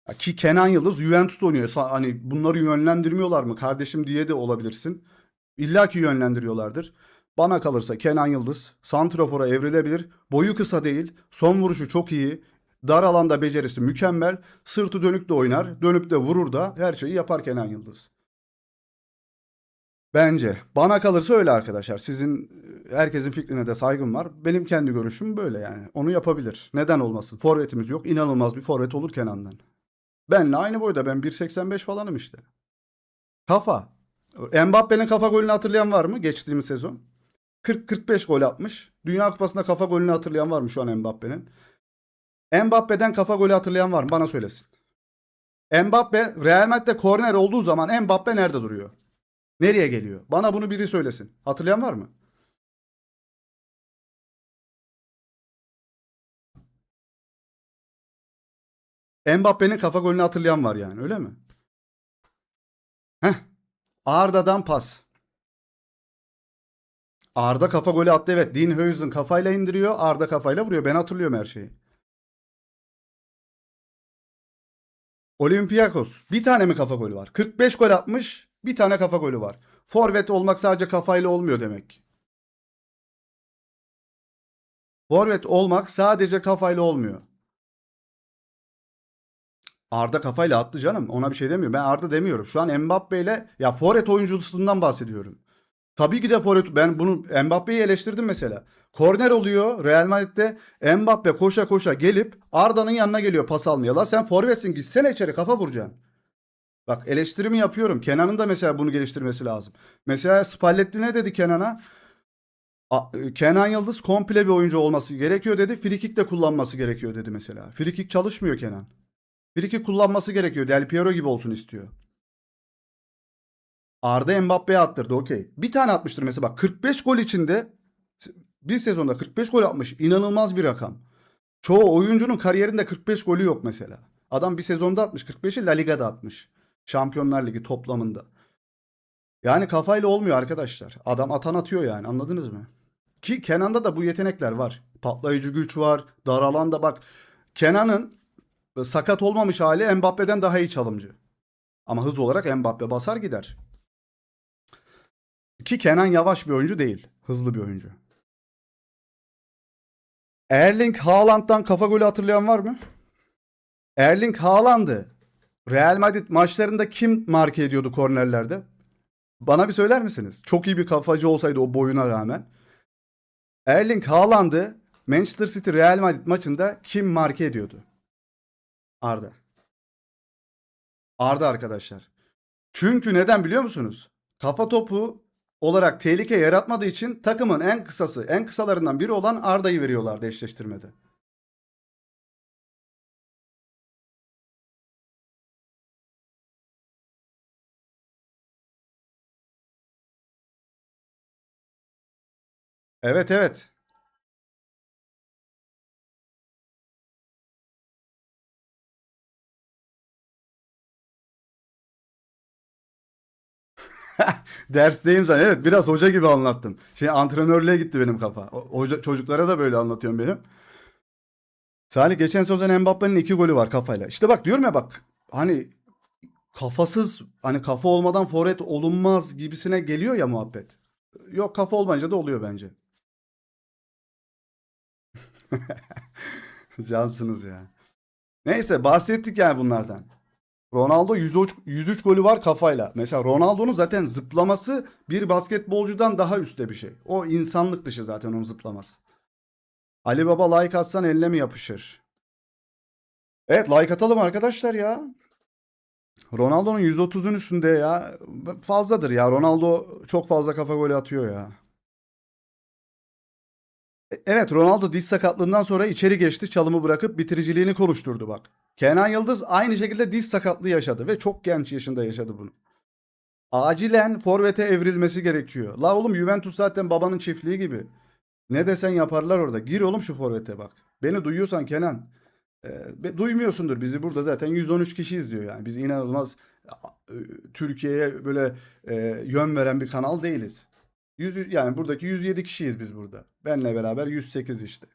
Ya ki Kenan Yıldız Juventus oynuyor. Hani bunları yönlendirmiyorlar mı kardeşim diye de olabilirsin. İlla ki yönlendiriyorlardır. Bana kalırsa Kenan Yıldız santrafora evrilebilir. Boyu kısa değil. Son vuruşu çok iyi. Dar alanda becerisi mükemmel. Sırtı dönük de oynar. Dönüp de vurur da her şeyi yapar Kenan Yıldız. Bence. Bana kalırsa öyle arkadaşlar. Herkesin fikrine de saygım var. Benim kendi görüşüm böyle yani. Onu yapabilir. Neden olmasın? Forvetimiz yok. İnanılmaz bir forvet olur Kenan'dan. Benle aynı boyda. Ben 1.85 falanım işte. Kafa. Mbappe'nin kafa golünü hatırlayan var mı geçtiğimiz sezon? 40-45 gol atmış. Dünya Kupası'nda kafa golünü hatırlayan var mı şu an Mbappe'nin? Mbappe'den kafa golü hatırlayan var mı? Bana söylesin. Mbappe Real Madrid'de korner olduğu zaman Mbappe nerede duruyor? Nereye geliyor? Bana bunu biri söylesin. Hatırlayan var mı? Mbappe'nin kafa golünü hatırlayan var yani öyle mi? Heh. Arda'dan pas. Arda kafa golü attı evet. Dean Huijsen kafayla indiriyor. Arda kafayla vuruyor. Ben hatırlıyorum her şeyi. Olympiakos. Bir tane mi kafa golü var? 45 gol atmış. Bir tane kafa golü var. Forvet olmak sadece kafayla olmuyor demek. Forvet olmak sadece kafayla olmuyor. Arda kafayla attı canım. Ona bir şey demiyorum. Ben Arda demiyorum. Şu an Mbappe ile ya forvet oyuncusundan bahsediyorum. Tabii ki de forvet. Ben bunu Mbappe'yi eleştirdim mesela. Korner oluyor Real Madrid'de. Mbappe koşa koşa gelip Arda'nın yanına geliyor pas almaya. La sen forvetsin gitsene içeri kafa vuracaksın. Bak eleştirimi yapıyorum. Kenan'ın da mesela bunu geliştirmesi lazım. Mesela Spalletti ne dedi Kenan'a? Kenan Yıldız komple bir oyuncu olması gerekiyor dedi. Frikik de kullanması gerekiyor dedi mesela. Frikik çalışmıyor Kenan. Frikik kullanması gerekiyor. Del Piero gibi olsun istiyor. Arda Mbappe'ye attırdı, okey. Bir tane atmıştır mesela, bak 45 gol içinde bir sezonda 45 gol atmış. İnanılmaz bir rakam. Çoğu oyuncunun kariyerinde 45 golü yok mesela. Adam bir sezonda atmış 45'i, La Liga'da atmış. Şampiyonlar Ligi toplamında. Yani kafayla olmuyor arkadaşlar. Adam atan atıyor yani, anladınız mı? Ki Kenan'da da bu yetenekler var. Patlayıcı güç var. Dar alanda bak. Kenan'ın sakat olmamış hali Mbappe'den daha iyi çalımcı. Ama hız olarak Mbappe basar gider. Ki Kenan yavaş bir oyuncu değil. Hızlı bir oyuncu. Erling Haaland'dan kafa golü hatırlayan var mı? Erling Haaland'ı Real Madrid maçlarında kim marke ediyordu kornerlerde? Bana bir söyler misiniz? Çok iyi bir kafacı olsaydı o boyuna rağmen. Erling Haaland'ı Manchester City Real Madrid maçında kim marke ediyordu? Arda. Arda arkadaşlar. Çünkü neden biliyor musunuz? Kafa topu olarak tehlike yaratmadığı için takımın en kısası, en kısalarından biri olan Arda'yı veriyorlardı eşleştirmede. Evet, evet. Dersteyim zaten. Evet, biraz hoca gibi anlattım. Antrenörlüğe gitti benim kafa. Hoca, çocuklara da böyle anlatıyorum benim. Salih, geçen sezon Mbappe'nin 2 golü var kafayla. İşte bak diyorum ya, bak hani kafasız, hani kafa olmadan forvet olunmaz gibisine geliyor ya muhabbet. Yok, kafa olmayınca da oluyor bence. Cansınız ya. Neyse, bahsettik yani bunlardan. Ronaldo 103 golü var kafayla. Mesela Ronaldo'nun zaten zıplaması bir basketbolcudan daha üstte bir şey. O insanlık dışı zaten onun zıplaması. Ali Baba, like atsan eline mi yapışır? Evet, like atalım arkadaşlar ya. Ronaldo'nun 130'un üstünde ya. Fazladır ya. Ronaldo çok fazla kafa golü atıyor ya. Evet, Ronaldo diz sakatlığından sonra içeri geçti. Çalımı bırakıp bitiriciliğini konuşturdu bak. Kenan Yıldız aynı şekilde diz sakatlığı yaşadı ve çok genç yaşında yaşadı bunu. Acilen forvete evrilmesi gerekiyor. La oğlum, Juventus zaten babanın çiftliği gibi. Ne desen yaparlar orada. Gir oğlum şu forvete bak. Beni duyuyorsan Kenan. Duymuyorsundur, bizi burada zaten 113 kişi izliyor yani. Biz inanılmaz e, Türkiye'ye böyle yön veren bir kanal değiliz. Yani buradaki 107 kişiyiz biz burada. Benle beraber 108 işte.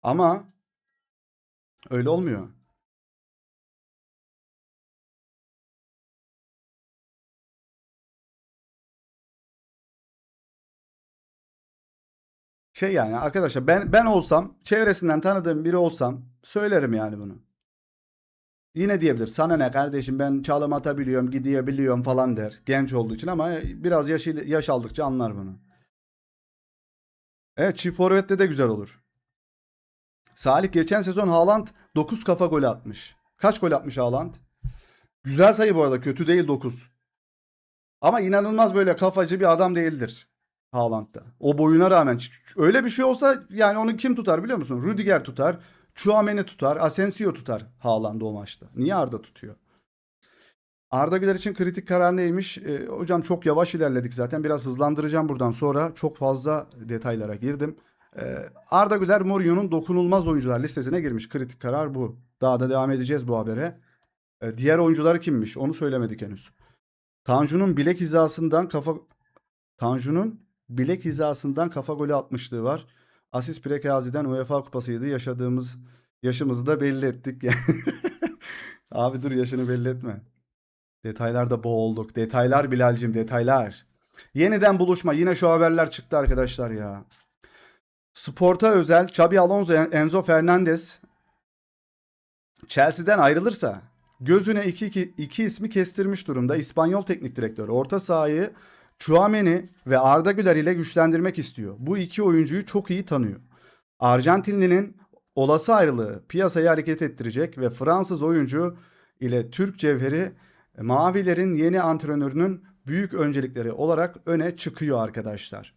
Ama öyle olmuyor. Yani arkadaşlar, ben olsam, çevresinden tanıdığım biri olsam söylerim yani bunu. Yine diyebilir. Sana ne kardeşim, ben çalım atabiliyorum, gidebiliyorum falan der. Genç olduğu için, ama biraz yaş aldıkça anlar bunu. Evet, çift forvette de güzel olur. Salih, geçen sezon Haaland 9 kafa golü atmış. Kaç gol atmış Haaland? Güzel sayı bu arada, kötü değil 9. Ama inanılmaz böyle kafacı bir adam değildir Haaland'da. O boyuna rağmen öyle bir şey olsa yani onu kim tutar biliyor musun? Rüdiger tutar, Tchouaméni tutar, Asensio tutar Haaland'ı o maçta. Niye Arda tutuyor? Arda Güler için kritik karar neymiş? Hocam çok yavaş ilerledik zaten. Biraz hızlandıracağım buradan sonra. Çok fazla detaylara girdim. Arda Güler Mourinho'nun dokunulmaz oyuncular listesine girmiş. Kritik karar bu. Daha da devam edeceğiz bu habere. Diğer oyuncuları kimmiş? Onu söylemedik henüz. Tanju'nun bilek hizasından kafa Tanju'nun bilek hizasından kafa golü atmışlığı var. Asis Prekazi'den UEFA kupasıydı. Yaşımızı da belli ettik. Abi dur, yaşını belli etme. Detaylarda boğulduk. Detaylar Bilal'cim, detaylar. Yeniden buluşma. Yine şu haberler çıktı arkadaşlar ya. Sporta özel Xabi Alonso, Enzo Fernandez Chelsea'den ayrılırsa gözüne iki ismi kestirmiş durumda. İspanyol teknik direktör orta sahayı Tchouaméni ve Arda Güler ile güçlendirmek istiyor. Bu iki oyuncuyu çok iyi tanıyor. Arjantinli'nin olası ayrılığı piyasayı hareket ettirecek ve Fransız oyuncu ile Türk cevheri Mavilerin yeni antrenörünün büyük öncelikleri olarak öne çıkıyor arkadaşlar.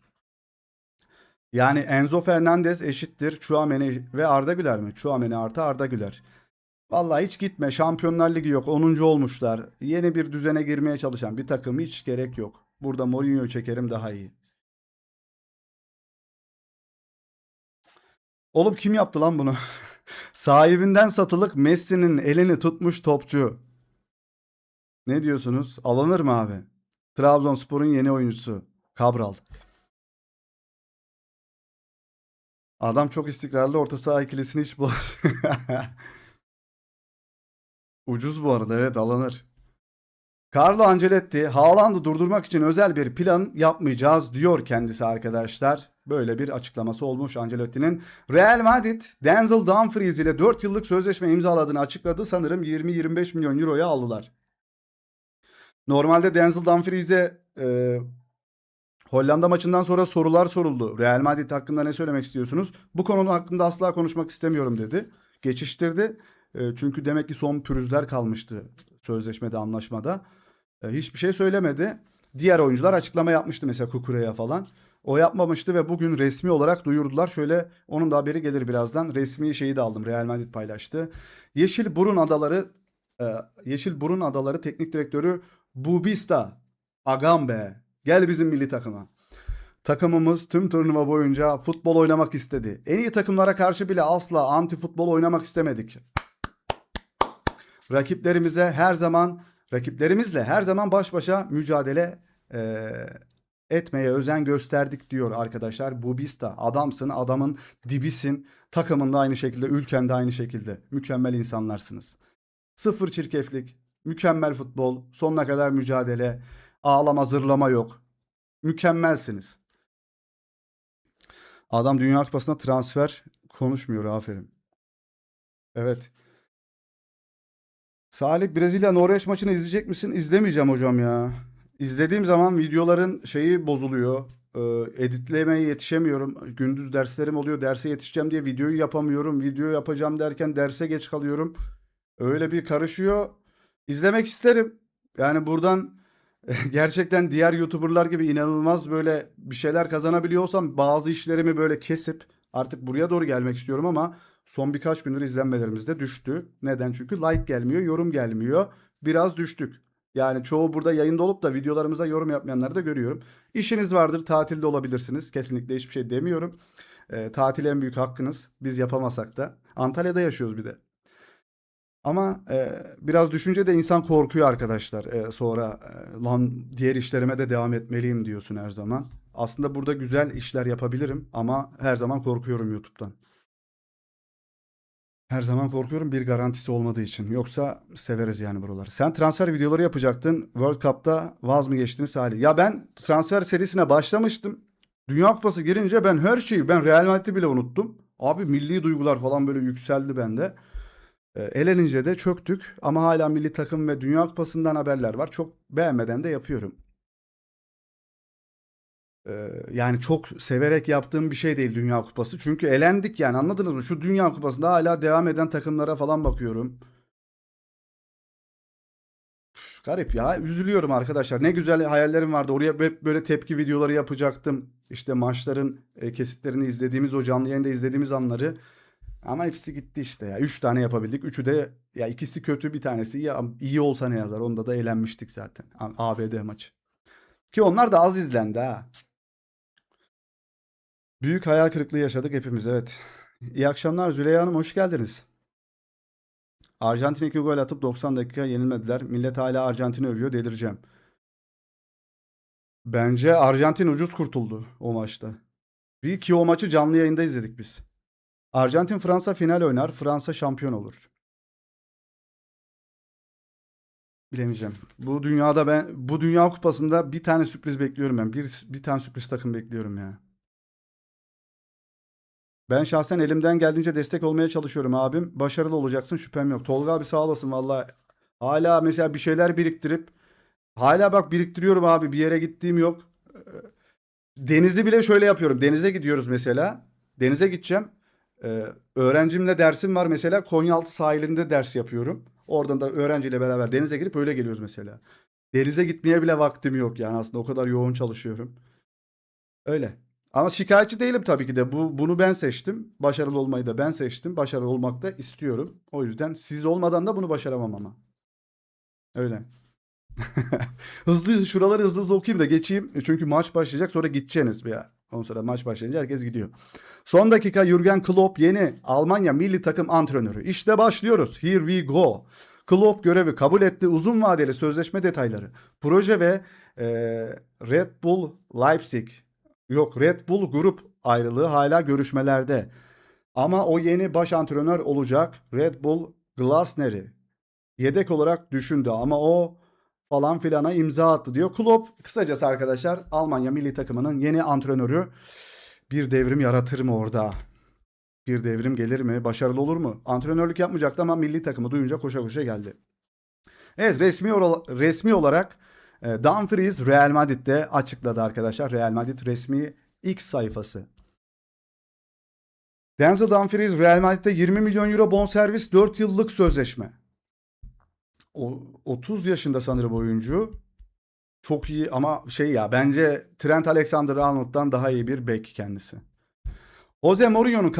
Yani Enzo Fernandez eşittir Tchouaméni ve Arda Güler mi? Tchouaméni artı Arda Güler. Vallahi hiç gitme. Şampiyonlar Ligi yok. 10. olmuşlar. Yeni bir düzene girmeye çalışan bir takım hiç gerek yok. Burada Mourinho çekerim daha iyi. Oğlum kim yaptı lan bunu? Sahibinden satılık Messi'nin elini tutmuş topçu. Ne diyorsunuz? Alınır mı abi? Trabzonspor'un yeni oyuncusu. Cabral. Adam çok istikrarlı orta saha ikilisini hiç boş. Ucuz bu arada, evet, alınır. Carlo Ancelotti, Haaland'ı durdurmak için özel bir plan yapmayacağız diyor kendisi arkadaşlar. Böyle bir açıklaması olmuş Ancelotti'nin. Real Madrid, Denzel Dumfries ile 4 yıllık sözleşme imzaladığını açıkladı. Sanırım 20-25 milyon euroya aldılar. Normalde Denzel Dumfries'e Hollanda maçından sonra sorular soruldu. Real Madrid hakkında ne söylemek istiyorsunuz? Bu konu hakkında asla konuşmak istemiyorum dedi. Geçiştirdi. Çünkü demek ki son pürüzler kalmıştı sözleşmede, anlaşmada. Hiçbir şey söylemedi. Diğer oyuncular açıklama yapmıştı, mesela Kukureya falan. O yapmamıştı ve bugün resmi olarak duyurdular. Şöyle, onun da haberi gelir birazdan. Resmi şeyi de aldım. Real Madrid paylaştı. Yeşil Burun Adaları Yeşil Burun Adaları Teknik Direktörü Bubista Agambe, gel bizim milli takıma. Takımımız tüm turnuva boyunca futbol oynamak istedi. En iyi takımlara karşı bile asla anti futbol oynamak istemedik. Rakiplerimize her zaman Rakiplerimizle her zaman baş başa mücadele etmeye özen gösterdik diyor arkadaşlar. Bubista, adamsın, adamın dibisin. Takımında aynı şekilde, ülkende aynı şekilde. Mükemmel insanlarsınız. Sıfır çirkeflik, mükemmel futbol, sonuna kadar mücadele, ağlama zırlama yok. Mükemmelsiniz. Adam Dünya Kupası'na transfer konuşmuyor, aferin. Evet. Salih, Brezilya Norveç maçını izleyecek misin? İzlemeyeceğim hocam ya. İzlediğim zaman videoların şeyi bozuluyor. Editlemeye yetişemiyorum. Gündüz derslerim oluyor. Derse yetişeceğim diye videoyu yapamıyorum. Video yapacağım derken derse geç kalıyorum. Öyle bir karışıyor. İzlemek isterim. Yani buradan gerçekten diğer YouTuber'lar gibi inanılmaz böyle bir şeyler kazanabiliyorsam bazı işlerimi böyle kesip artık buraya doğru gelmek istiyorum ama son birkaç gündür izlenmelerimiz de düştü. Neden? Çünkü like gelmiyor, yorum gelmiyor. Biraz düştük. Yani çoğu burada yayında olup da videolarımıza yorum yapmayanları da görüyorum. İşiniz vardır, tatilde olabilirsiniz. Kesinlikle hiçbir şey demiyorum. Tatil en büyük hakkınız. Biz yapamasak da. Antalya'da yaşıyoruz bir de. Ama biraz düşünce de insan korkuyor arkadaşlar. Sonra lan diğer işlerime de devam etmeliyim diyorsun her zaman. Aslında burada güzel işler yapabilirim ama her zaman korkuyorum YouTube'dan. Her zaman korkuyorum, bir garantisi olmadığı için. Yoksa severiz yani buraları. Sen transfer videoları yapacaktın. World Cup'ta vaz mı geçtiniz Salih? Ya ben transfer serisine başlamıştım. Dünya Kupası girince ben Real Madrid'i bile unuttum. Abi milli duygular falan böyle yükseldi bende. Elenince de çöktük ama hala milli takım ve Dünya Kupası'ndan haberler var. Çok beğenmeden de yapıyorum. Yani çok severek yaptığım bir şey değil Dünya Kupası. Çünkü elendik yani, anladınız mı? Şu Dünya Kupası'nda hala devam eden takımlara falan bakıyorum. Garip ya. Üzülüyorum arkadaşlar. Ne güzel hayallerim vardı. Oraya hep böyle tepki videoları yapacaktım. İşte maçların kesitlerini izlediğimiz, o canlı yayında izlediğimiz anları. Ama hepsi gitti işte ya. 3 tane yapabildik. Üçü de, ya ikisi kötü, bir tanesi iyi. İyi olsa ne yazar? Onda da eğlenmiştik zaten. ABD maçı. Ki onlar da az izlendi ha. Büyük hayal kırıklığı yaşadık hepimiz, evet. İyi akşamlar Züleyha Hanım, hoş geldiniz. Arjantin 2 gol atıp 90 dakika yenilmediler. Millet hala Arjantin'i övüyor, delireceğim. Bence Arjantin ucuz kurtuldu o maçta. Bir ki o maçı canlı yayında izledik biz. Arjantin Fransa final oynar. Fransa şampiyon olur. Bilemeyeceğim. Bu Dünya Kupası'nda bir tane sürpriz bekliyorum ben. Bir tane sürpriz takım bekliyorum ya. Ben şahsen elimden geldiğince destek olmaya çalışıyorum abim. Başarılı olacaksın, şüphem yok. Tolga abi sağ olasın valla. Hala mesela bir şeyler biriktirip hala bak biriktiriyorum abi. Bir yere gittiğim yok. Denizi bile şöyle yapıyorum. Denize gidiyoruz mesela. Denize gideceğim. Öğrencimle dersim var mesela. Konyaaltı sahilinde ders yapıyorum. Oradan da öğrenciyle beraber denize girip öyle geliyoruz mesela. Denize gitmeye bile vaktim yok yani, aslında o kadar yoğun çalışıyorum. Öyle. Ama şikayetçi değilim tabii ki de. Bunu ben seçtim. Başarılı olmayı da ben seçtim. Başarılı olmak da istiyorum. O yüzden siz olmadan da bunu başaramam ama. Öyle. Şuraları hızlı hızlı okuyayım da geçeyim. Çünkü maç başlayacak, sonra gideceğiniz bir ya. Ondan sonra maç başlayınca herkes gidiyor. Son dakika Jürgen Klopp yeni Almanya milli takım antrenörü. İşte başlıyoruz. Here we go. Klopp görevi kabul etti. Uzun vadeli sözleşme detayları. Proje ve e, Red Bull Leipzig. Yok, Red Bull grup ayrılığı hala görüşmelerde. Ama o yeni baş antrenör olacak. Red Bull Glasner'i yedek olarak düşündü ama o falan filana imza attı diyor. Klopp kısacası arkadaşlar Almanya milli takımının yeni antrenörü. Bir devrim yaratır mı orada? Bir devrim gelir mi? Başarılı olur mu? Antrenörlük yapmayacaktı ama milli takımı duyunca koşa koşa geldi. Evet, resmi olarak Dumfries Real Madrid'de açıkladı arkadaşlar. Real Madrid resmi X sayfası. Denzel Dumfries Real Madrid'de 20 milyon euro bonservis 4 yıllık sözleşme. 30 yaşında sanırım oyuncu. Çok iyi ama şey ya, bence Trent Alexander-Arnold'dan daha iyi bir bek kendisi. Jose Mourinho'nun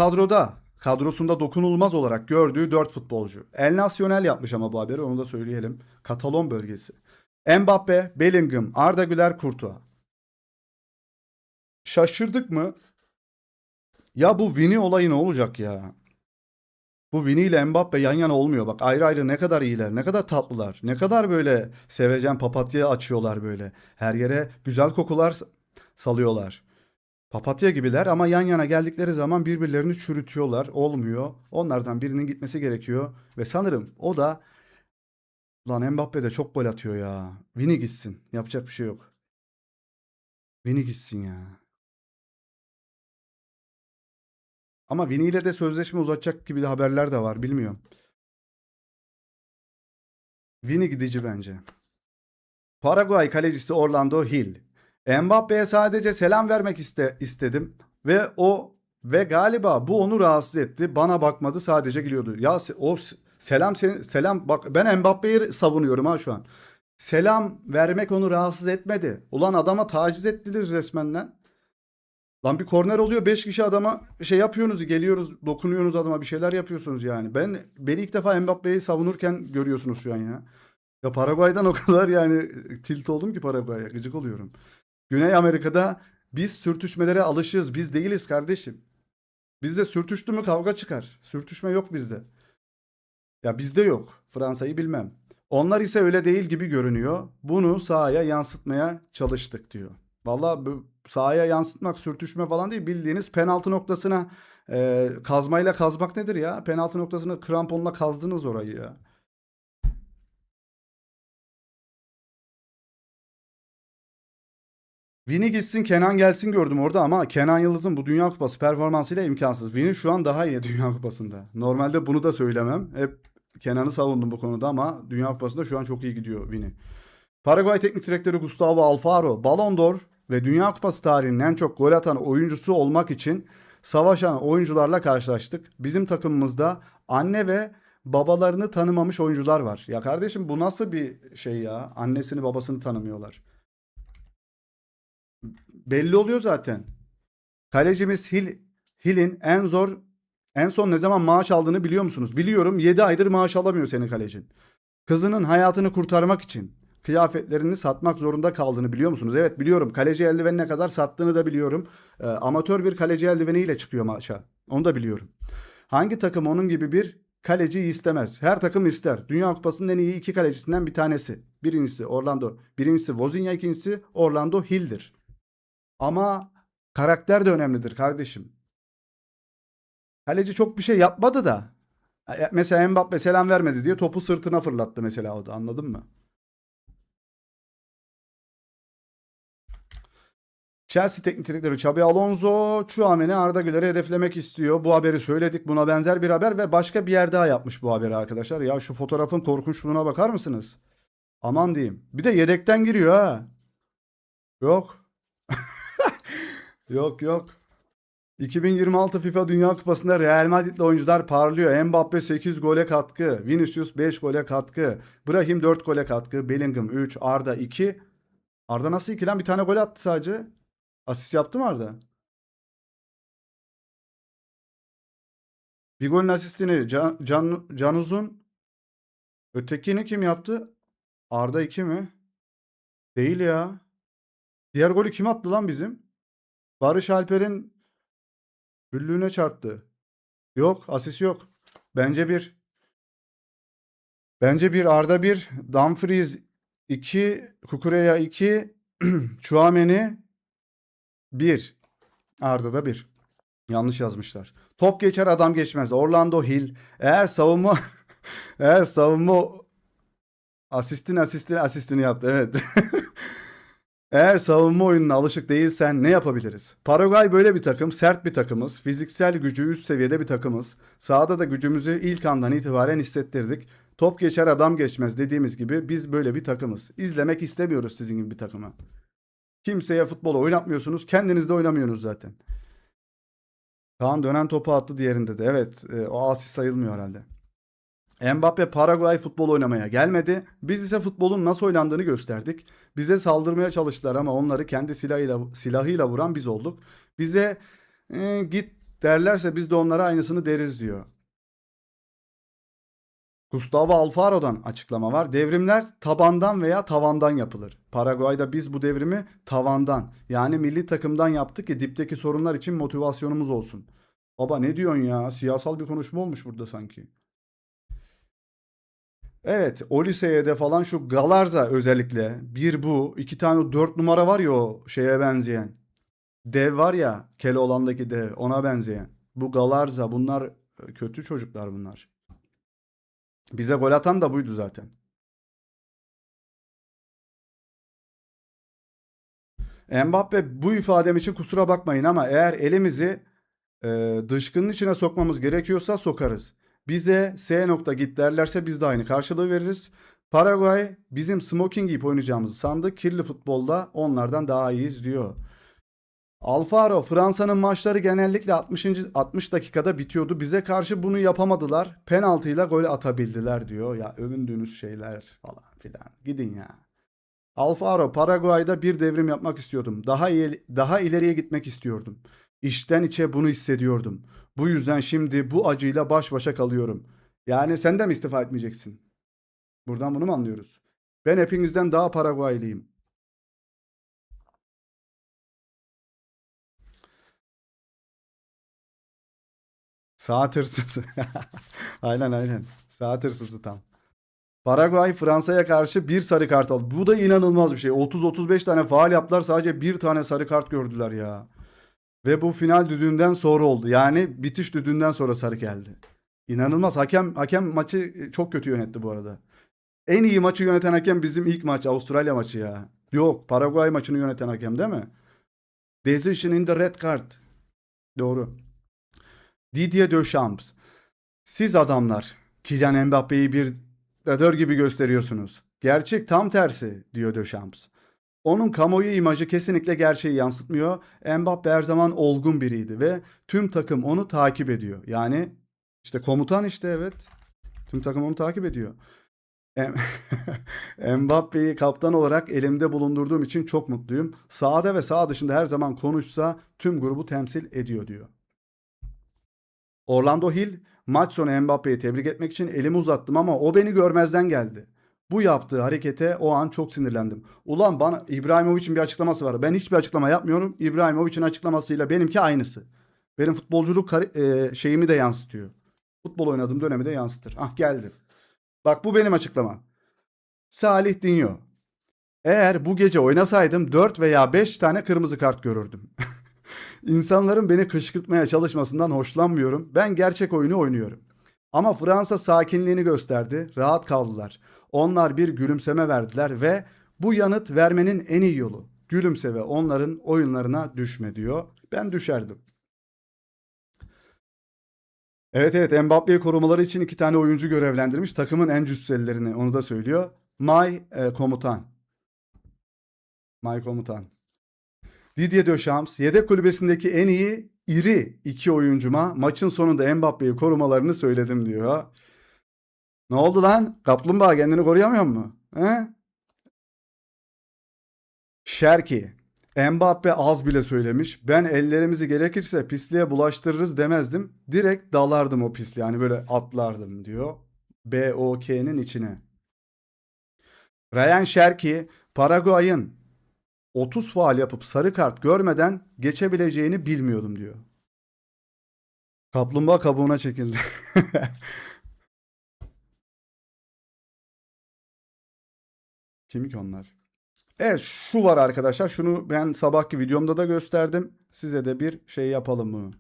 kadrosunda dokunulmaz olarak gördüğü 4 futbolcu. El Nacional yapmış ama bu haberi, onu da söyleyelim. Katalon bölgesi. Mbappe, Bellingham, Arda Güler, Courtois. Şaşırdık mı? Ya bu Vini olayı ne olacak ya? Bu Vini ile Mbappe yan yana olmuyor. Bak ayrı ayrı ne kadar iyiler, ne kadar tatlılar, ne kadar böyle sevecen papatya açıyorlar böyle. Her yere güzel kokular salıyorlar. Papatya gibiler ama yan yana geldikleri zaman birbirlerini çürütüyorlar. Olmuyor. Onlardan birinin gitmesi gerekiyor. Ve sanırım o da, lan Mbappe de çok gol atıyor ya. Vini gitsin. Yapacak bir şey yok. Vini gitsin ya. Ama Vini ile de sözleşme uzatacak gibi de haberler de var. Bilmiyorum. Vini gidici bence. Paraguay kalecisi Orlando Hill. Mbappe'ye sadece selam vermek istedim ve galiba bu onu rahatsız etti. Bana bakmadı, sadece gülüyordu. Ya selam bak, ben Mbappe'yi savunuyorum ha şu an. Selam vermek onu rahatsız etmedi. Ulan adama taciz ettiniz resmen lan. Lan bir korner oluyor, 5 kişi adama şey yapıyorsunuz, geliyoruz, dokunuyorsunuz adama, bir şeyler yapıyorsunuz yani. Beni ilk defa Mbappe'yi savunurken görüyorsunuz şu an ya. Ya Paraguay'dan o kadar yani tilt oldum ki Paraguay'a. Gıcık oluyorum. Güney Amerika'da biz sürtüşmelere alışığız. Biz değiliz kardeşim. Bizde sürtüştü mü kavga çıkar. Sürtüşme yok bizde. Ya bizde yok. Fransa'yı bilmem. Onlar ise öyle değil gibi görünüyor. Bunu sahaya yansıtmaya çalıştık diyor. Vallahi bu sahaya yansıtmak sürtüşme falan değil. Bildiğiniz penaltı noktasına kazmayla kazmak nedir ya? Penaltı noktasını kramponla kazdınız orayı ya. Vini gitsin Kenan gelsin gördüm orada ama Kenan Yıldız'ın bu Dünya Kupası performansıyla imkansız. Vini şu an daha iyi Dünya Kupası'nda. Normalde bunu da söylemem. Hep Kenan'ı savundum bu konuda ama Dünya Kupası'nda şu an çok iyi gidiyor Vini. Paraguay Teknik Direktörü Gustavo Alfaro, Ballon d'Or ve Dünya Kupası tarihinin en çok gol atan oyuncusu olmak için savaşan oyuncularla karşılaştık. Bizim takımımızda anne ve babalarını tanımamış oyuncular var. Ya kardeşim bu nasıl bir şey ya? Annesini babasını tanımıyorlar. Belli oluyor zaten. Kalecimiz Hill'in en son ne zaman maaş aldığını biliyor musunuz? Biliyorum, 7 aydır maaş alamıyor senin kalecin. Kızının hayatını kurtarmak için kıyafetlerini satmak zorunda kaldığını biliyor musunuz? Evet biliyorum. Kaleci eldivenine kadar sattığını da biliyorum. Amatör bir kaleci eldiveniyle çıkıyor maça. Onu da biliyorum. Hangi takım onun gibi bir kaleciyi istemez? Her takım ister. Dünya Kupası'nın en iyi iki kalecisinden bir tanesi. Birincisi Wozniak, ikincisi Orlando Hill'dir. Ama karakter de önemlidir kardeşim. Kaleci çok bir şey yapmadı da. Mesela Mbappe selam vermedi diye topu sırtına fırlattı mesela, o da, anladın mı? Chelsea Teknik Direktörü Xabi Alonso Tchouaméni Arda Güler'i hedeflemek istiyor. Bu haberi söyledik. Buna benzer bir haber ve başka bir yer daha yapmış bu haberi arkadaşlar. Ya şu fotoğrafın korkunçluğuna bakar mısınız? Aman diyeyim. Bir de yedekten giriyor ha. Yok. Yok yok. 2026 FIFA Dünya Kupası'nda Real Madrid'li oyuncular parlıyor. Mbappe 8 gole katkı, Vinicius 5 gole katkı, Brahim 4 gole katkı, Bellingham 3, Arda 2. Arda nasıl 2 lan? Bir tane gol attı sadece. Asist yaptı mı Arda? Bir golün asistini Can Uzun. Ötekini kim yaptı? Arda 2 mi? Değil ya. Diğer golü kim attı lan bizim? Barış Alper'in büllüğüne çarptı. Yok, asist yok. Bence bir. Bence bir Arda bir, Dumfries 2, Kukureya 2, Chouameni 1. Arda'da bir. Yanlış yazmışlar. Top geçer adam geçmez. Orlando Hill. Eğer savunma eğer savunma asistini yaptı. Evet. Eğer savunma oyununa alışık değilsen ne yapabiliriz? Paraguay böyle bir takım, sert bir takımız. Fiziksel gücü üst seviyede bir takımız. Sahada da gücümüzü ilk andan itibaren hissettirdik. Top geçer adam geçmez dediğimiz gibi biz böyle bir takımız. İzlemek istemiyoruz sizin gibi bir takımı. Kimseye futbolu oynatmıyorsunuz. Kendiniz de oynamıyorsunuz zaten. Kaan dönen topu attı diğerinde de. Evet, o asist sayılmıyor herhalde. Mbappe Paraguay futbol oynamaya gelmedi. Biz ise futbolun nasıl oynandığını gösterdik. Bize saldırmaya çalıştılar ama onları kendi silahıyla vuran biz olduk. Bize git derlerse biz de onlara aynısını deriz diyor. Gustavo Alfaro'dan açıklama var. Devrimler tabandan veya tavandan yapılır. Paraguay'da biz bu devrimi tavandan, yani milli takımdan yaptık ki dipteki sorunlar için motivasyonumuz olsun. Baba ne diyorsun ya? Siyasal bir konuşma olmuş burada sanki. Evet, o liseye de falan şu Galarza özellikle bir bu, iki tane 4 numara var ya o şeye benzeyen. Dev var ya, Keloğlan'daki dev, ona benzeyen. Bu Galarza, bunlar kötü çocuklar bunlar. Bize gol atan da buydu zaten. Mbappe bu ifadem için kusura bakmayın ama eğer elimizi dışkının içine sokmamız gerekiyorsa sokarız. Bize S nokta git derlerse biz de aynı karşılığı veririz. Paraguay bizim smoking giyip oynayacağımızı sandı. Kirli futbolda onlardan daha iyiyiz diyor. Alfaro, Fransa'nın maçları genellikle 60 dakikada bitiyordu. Bize karşı bunu yapamadılar. Penaltıyla gol atabildiler diyor. Ya övündüğünüz şeyler falan filan. Gidin ya. Alfaro, Paraguay'da bir devrim yapmak istiyordum. Daha ileriye gitmek istiyordum. İçten içe bunu hissediyordum. Bu yüzden şimdi bu acıyla baş başa kalıyorum. Yani sen de mi istifa etmeyeceksin? Buradan bunu mu anlıyoruz? Ben hepinizden daha Paraguaylıyım. Saat hırsızı. Aynen. Saat hırsızı tam. Paraguay Fransa'ya karşı bir sarı kart aldı. Bu da inanılmaz bir şey. 30-35 tane faul yaptılar. Sadece bir tane sarı kart gördüler ya. Ve bu final düdüğünden sonra oldu. Yani bitiş düdüğünden sonra sarı geldi. İnanılmaz. Hakem maçı çok kötü yönetti bu arada. En iyi maçı yöneten hakem bizim ilk maç Avustralya maçı ya. Yok, Paraguay maçını yöneten hakem değil mi? Decision in the red card. Doğru. Didier Deschamps. Siz adamlar Kylian Mbappe'yi bir diktatör gibi gösteriyorsunuz. Gerçek tam tersi diyor Deschamps. Onun kamuoyu imajı kesinlikle gerçeği yansıtmıyor. Mbappe her zaman olgun biriydi ve tüm takım onu takip ediyor. Yani işte komutan işte evet. Tüm takım onu takip ediyor. Em- Mbappe'yi kaptan olarak elimde bulundurduğum için çok mutluyum. Sahada ve saha dışında her zaman konuşsa tüm grubu temsil ediyor diyor. Orlando Hill maç sonu Mbappe'yi tebrik etmek için elimi uzattım ama o beni görmezden geldi. Bu yaptığı harekete o an çok sinirlendim. Ulan bana İbrahimovic'in bir açıklaması var. Ben hiçbir açıklama yapmıyorum. İbrahimovic'in açıklamasıyla benimki aynısı. Benim futbolculuk şeyimi de yansıtıyor. Futbol oynadığım dönemi de yansıtır. Ah geldi. Bak bu benim açıklama. Salih Dinho. Eğer bu gece oynasaydım 4 veya 5 tane kırmızı kart görürdüm. İnsanların beni kışkırtmaya çalışmasından hoşlanmıyorum. Ben gerçek oyunu oynuyorum. Ama Fransa sakinliğini gösterdi. Rahat kaldılar. Onlar bir gülümseme verdiler ve bu yanıt vermenin en iyi yolu. Gülümse ve onların oyunlarına düşme diyor. Ben düşerdim. Evet, Mbappe'yi korumaları için 2 tane oyuncu görevlendirmiş. Takımın en cüsselilerini onu da söylüyor. Komutan. May Komutan. Didier Deschamps yedek kulübesindeki en iyi iri 2 oyuncuma maçın sonunda Mbappe'yi korumalarını söyledim diyor. Ne oldu lan? Kaplumbağa kendini koruyamıyor mu? He? Şerki. Mbappe az bile söylemiş. Ben ellerimizi gerekirse pisliğe bulaştırırız demezdim. Direkt dalardım o pisliğe. Yani böyle atlardım diyor. BOK'nin içine. Ryan Cherki Paraguay'ın 30 faul yapıp sarı kart görmeden geçebileceğini bilmiyordum diyor. Kaplumbağa kabuğuna çekildi. Kim ki onlar? Evet, şu var arkadaşlar. Şunu ben sabahki videomda da gösterdim. Size de bir şey yapalım mı?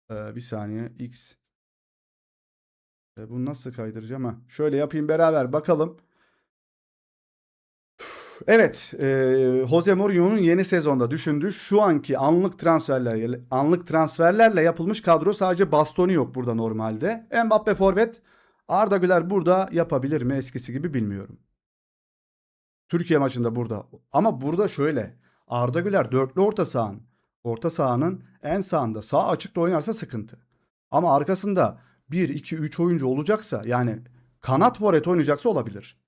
Bir saniye. X. Bunu nasıl kaydıracağım? Ha? Şöyle yapayım beraber bakalım. Evet, Jose Mourinho'nun yeni sezonda düşündüğü şu anki anlık transferlerle yapılmış kadro, sadece Bastoni yok burada normalde. Mbappe forvet, Arda Güler burada yapabilir mi eskisi gibi bilmiyorum. Türkiye maçında burada. Ama burada şöyle. Arda Güler dörtlü orta sahanın en sağında, sağ açıkta oynarsa sıkıntı. Ama arkasında bir 2 3 oyuncu olacaksa, yani kanat forvet oynayacaksa olabilir.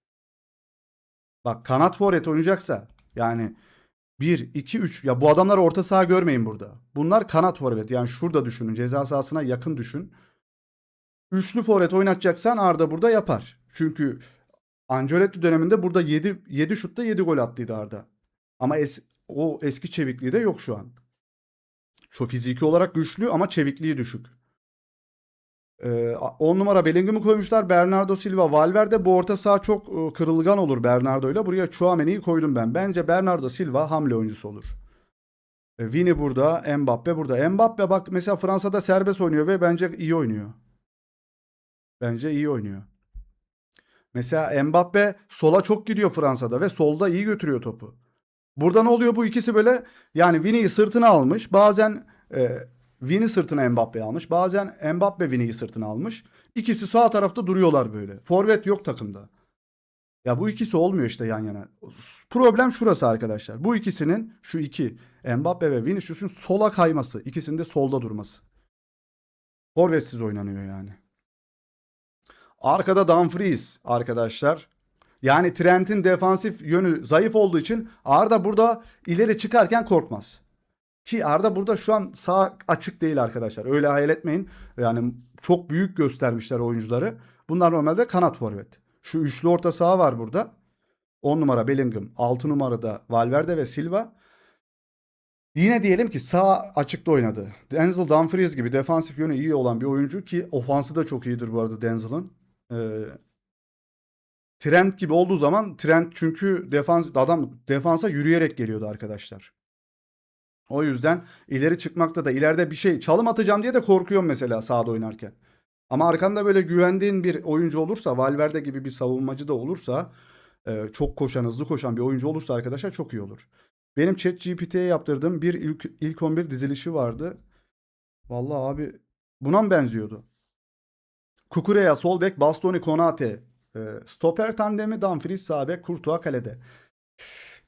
Bak, kanat forvet oynayacaksa, yani bir 2 3, ya bu adamlar orta saha görmeyin burada. Bunlar kanat forvet. Yani şurada düşünün. Ceza sahasına yakın düşün. Üçlü forvet oynatacaksan Arda burada yapar. Çünkü Ancelotti döneminde burada 7 şutta 7 gol attıydı Arda. Ama o eski çevikliği de yok şu an. Şu fiziki olarak güçlü ama çevikliği düşük. 10 numara Bellingham'ı koymuşlar. Bernardo Silva, Valverde. Bu orta saha çok kırılgan olur Bernardo'yla. Buraya Tchouaméni'yi koydum ben. Bence Bernardo Silva hamle oyuncusu olur. Vini burada, Mbappe burada. Mbappe bak mesela Fransa'da serbest oynuyor ve bence iyi oynuyor. Bence iyi oynuyor. Mesela Mbappe sola çok gidiyor Fransa'da ve solda iyi götürüyor topu. Burada ne oluyor? Bu ikisi böyle, yani Vini'yi sırtına almış. Bazen Vini sırtına Mbappe'yi almış. Bazen Mbappe Vini'yi sırtına almış. İkisi sağ tarafta duruyorlar böyle. Forvet yok takımda. Ya bu ikisi olmuyor işte yan yana. Problem şurası arkadaşlar. Bu ikisinin, şu iki, Mbappe ve Vinicius'un sola kayması. İkisinin de solda durması. Forvetsiz oynanıyor yani. Arkada Dumfries arkadaşlar. Yani Trent'in defansif yönü zayıf olduğu için Arda burada ileri çıkarken korkmaz. Ki Arda burada şu an sağ açık değil arkadaşlar. Öyle hayal etmeyin. Yani çok büyük göstermişler oyuncuları. Bunlar normalde kanat forvet. Şu üçlü orta saha var burada. 10 numara Bellingham, 6 numarada Valverde ve Silva. Yine diyelim ki sağ açıkta oynadı. Denzel Dumfries gibi defansif yönü iyi olan bir oyuncu, ki ofansı da çok iyidir bu arada Denzel'ın. Ee, Trent gibi olduğu zaman, Trent çünkü adam defansa yürüyerek geliyordu arkadaşlar. O yüzden ileri çıkmakta da, ileride bir şey çalım atacağım diye de korkuyorum mesela sahada oynarken. Ama arkanda böyle güvendiğin bir oyuncu olursa, Valverde gibi bir savunmacı da olursa, çok koşan, hızlı koşan bir oyuncu olursa arkadaşlar çok iyi olur. Benim ChatGPT'ye yaptırdığım bir ilk 11 dizilişi vardı. Vallahi abi buna mı benziyordu? Kukureya sol bek, Bastoni Konate stoper tandemi, Dumfries sağ bek, Courtois kalede.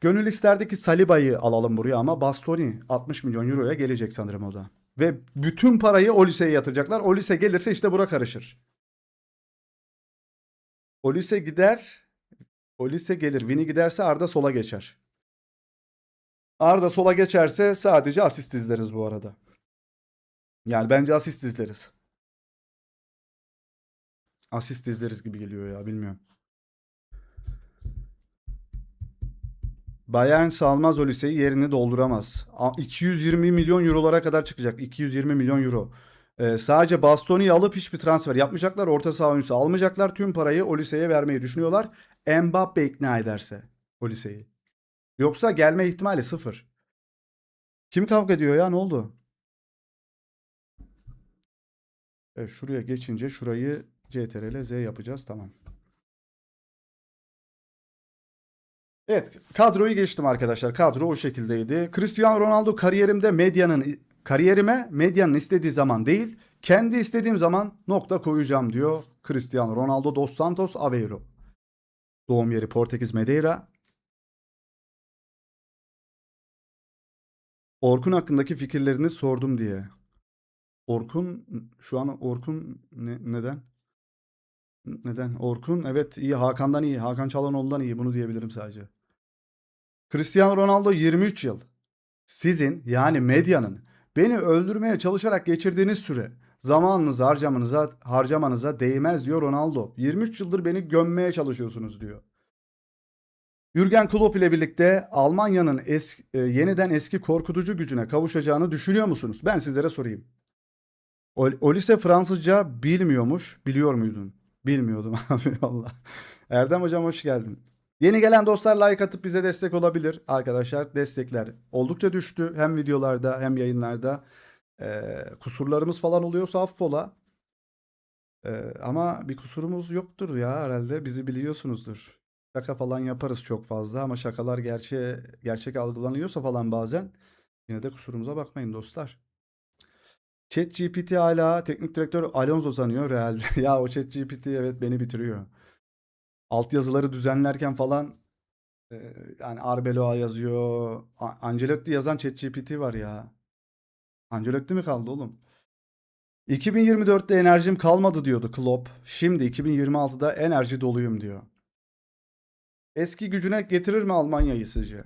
Gönül isterdi ki Saliba'yı alalım buraya ama Bastoni 60 milyon euroya gelecek sanırım o da. Ve bütün parayı Olise'ye yatıracaklar. Olise gelirse işte bura karışır. Olise gider. Olise gelir. Vini giderse Arda sola geçer. Arda sola geçerse sadece asist izleriz bu arada. Yani bence asist izleriz. Asist izleriz gibi geliyor ya, bilmiyorum. Bayern salmaz Olise'yi, yerini dolduramaz. 220 milyon eurolara kadar çıkacak. 220 milyon euro. Sadece Bastoni'yi alıp hiçbir transfer yapmayacaklar. Orta saha oyuncusu almayacaklar. Tüm parayı Olise'ye vermeyi düşünüyorlar. Mbappe ikna ederse Olise'yi. Yoksa gelme ihtimali sıfır. Kim kavga ediyor ya, ne oldu? Şuraya geçince şurayı CTRL Z yapacağız, tamam. Evet, kadroyu geçtim arkadaşlar. Kadro o şekildeydi. Cristiano Ronaldo kariyerime medyanın istediği zaman değil, kendi istediğim zaman nokta koyacağım diyor Cristiano Ronaldo dos Santos Aveiro. Doğum yeri Portekiz Madeira. Orkun hakkındaki fikirlerini sordum diye. Orkun şu an Orkun neden? Neden? Orkun evet iyi. Hakan'dan iyi. Hakan Çalhanoğlu'ndan iyi. Bunu diyebilirim sadece. Cristiano Ronaldo 23 yıl. Sizin yani medyanın beni öldürmeye çalışarak geçirdiğiniz süre zamanınızı harcamanıza değmez diyor Ronaldo. 23 yıldır beni gömmeye çalışıyorsunuz diyor. Jürgen Klopp ile birlikte Almanya'nın yeniden eski korkutucu gücüne kavuşacağını düşünüyor musunuz? Ben sizlere sorayım. Olise Fransızca bilmiyormuş. Biliyor muydun? Bilmiyordum abi valla. Erdem hocam hoş geldin. Yeni gelen dostlar like atıp bize destek olabilir. Arkadaşlar destekler oldukça düştü. Hem videolarda hem yayınlarda. Kusurlarımız falan oluyorsa affola. Ama bir kusurumuz yoktur ya herhalde. Bizi biliyorsunuzdur. Şaka falan yaparız çok fazla ama şakalar gerçek algılanıyorsa falan bazen yine de kusurumuza bakmayın dostlar. ChatGPT hala teknik direktör Alonso sanıyor realde. Ya o ChatGPT evet beni bitiriyor. Altyazıları düzenlerken falan yani Arbeloa yazıyor. Ancelotti yazan ChatGPT var ya. Ancelotti mi kaldı oğlum? 2024'te enerjim kalmadı diyordu Klopp. Şimdi 2026'da enerji doluyum diyor. Eski gücüne getirir mi Almanya'yı sizce?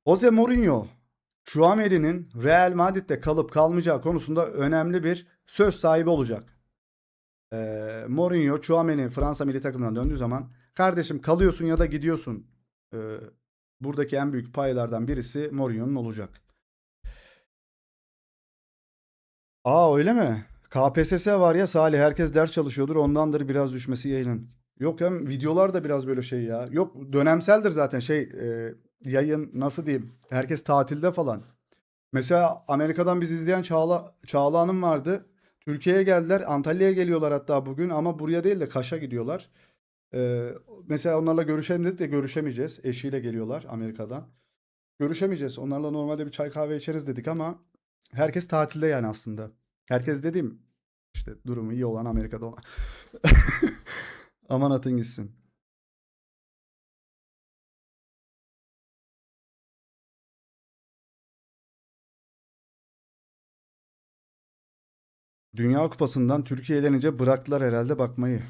Jose Mourinho, Tchouaméni'nin Real Madrid'de kalıp kalmayacağı konusunda önemli bir söz sahibi olacak. Mourinho, Tchouaméni Fransa milli takımından döndüğü zaman kardeşim kalıyorsun ya da gidiyorsun. Ee, buradaki en büyük paylardan birisi Mourinho'nun olacak. Aa öyle mi? KPSS var ya Salih herkes ders çalışıyordur ondandır biraz düşmesi yayının. Yok hem videolar da biraz böyle şey ya. Yok dönemseldir zaten yayın nasıl diyeyim herkes tatilde falan. Mesela Amerika'dan biz izleyen Çağla Hanım vardı. Türkiye'ye geldiler. Antalya'ya geliyorlar hatta bugün ama buraya değil de Kaş'a gidiyorlar. Ee, mesela onlarla görüşelim dedik de görüşemeyeceğiz. Eşiyle geliyorlar Amerika'dan. Görüşemeyeceğiz. Onlarla normalde bir çay kahve içeriz dedik ama herkes tatilde yani aslında. Herkes dediğim işte durumu iyi olan Amerika'da olan. Aman atın gitsin. Dünya Kupası'ndan Türkiye elenince bıraktılar herhalde bakmayı.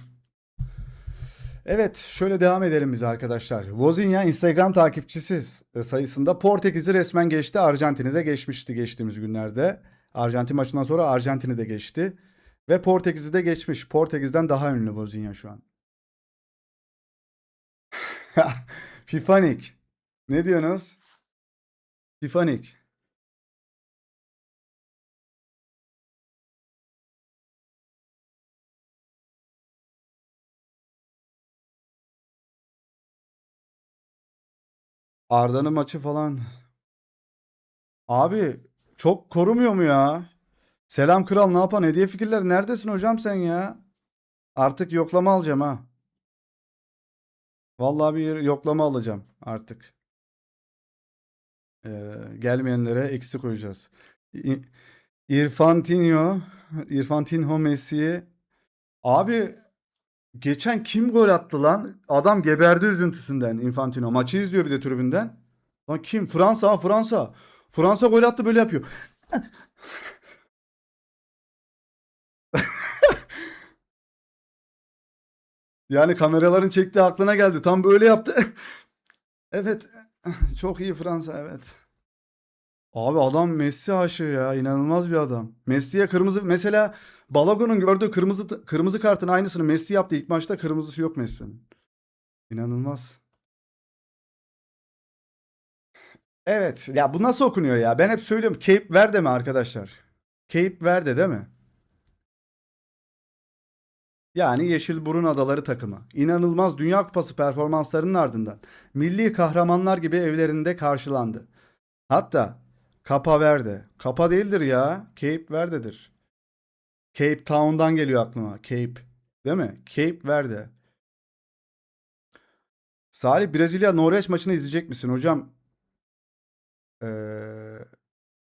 Evet, şöyle devam edelim biz arkadaşlar. Vozinha Instagram takipçisi sayısında Portekiz'i resmen geçti. Arjantin'i de geçmişti geçtiğimiz günlerde. Arjantin maçından sonra Arjantin'i de geçti. Ve Portekiz'i de geçmiş. Portekiz'den daha ünlü Vozinha şu an. Fifanik. Ne diyorsunuz? Fifanik. Arda'nın maçı falan. Abi çok korumuyor mu ya? Selam kral ne yapan? Hediye fikirler neredesin hocam sen ya? Artık yoklama alacağım ha. Vallahi bir yoklama alacağım artık. Gelmeyenlere eksi koyacağız. İ- İrfantinho, İrfantinho Messi'ye. Abi geçen kim gol attı lan? Adam geberdi üzüntüsünden Infantino. Maçı izliyor bir de tribünden. Lan kim? Fransa, ha, Fransa. Fransa gol attı böyle yapıyor. Yani kameraların çektiği aklına geldi. Tam böyle yaptı. Evet. Çok iyi Fransa evet. Abi adam Messi aşığı ya. İnanılmaz bir adam. Messi'ye kırmızı mesela Balogun'un gördüğü kırmızı kartın aynısını Messi yaptı. İlk maçta kırmızısı yok Messi'nin. İnanılmaz. Evet. Ya bu nasıl okunuyor ya? Ben hep söylüyorum. Cape Verde mi arkadaşlar? Cape Verde değil mi? Yani Yeşilburun Adaları takımı. İnanılmaz Dünya Kupası performanslarının ardından milli kahramanlar gibi evlerinde karşılandı. Hatta Capa Verde. Kapa değildir ya. Cape Verde'dir. Cape Town'dan geliyor aklıma. Cape. Değil mi? Cape Verde. Salih Brezilya Norveç maçını izleyecek misin hocam? Ee,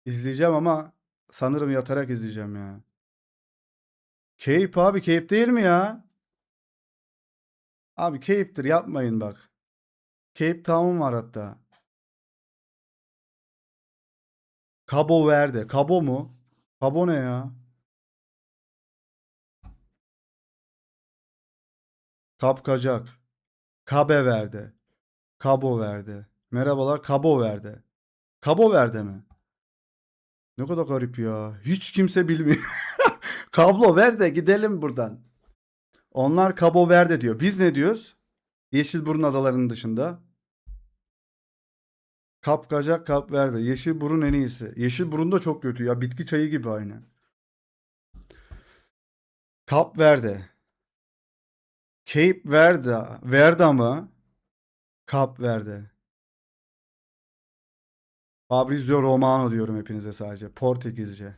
izleyeceğim ama sanırım yatarak izleyeceğim ya. Cape abi Cape değil mi ya? Abi Cape'tir yapmayın bak. Cape Town var hatta. Cabo Verde. Cabo mu? Cabo ne ya? Kapkacak. Cabe Verde. Cabo Verde. Merhabalar Cabo Verde. Cabo Verde mi? Ne kadar garip ya. Hiç kimse bilmiyor. Kablo ver de gidelim buradan. Onlar Cabo Verde diyor. Biz ne diyoruz? Yeşilburun adalarının dışında. Kapkacak Kap Verde. Yeşilburun en iyisi. Yeşilburun da çok kötü ya. Bitki çayı gibi aynı. Kap Verde. Cape Verde. Verde mı? Kap Verde. Fabrizio Romano diyorum hepinize sadece. Portekizce.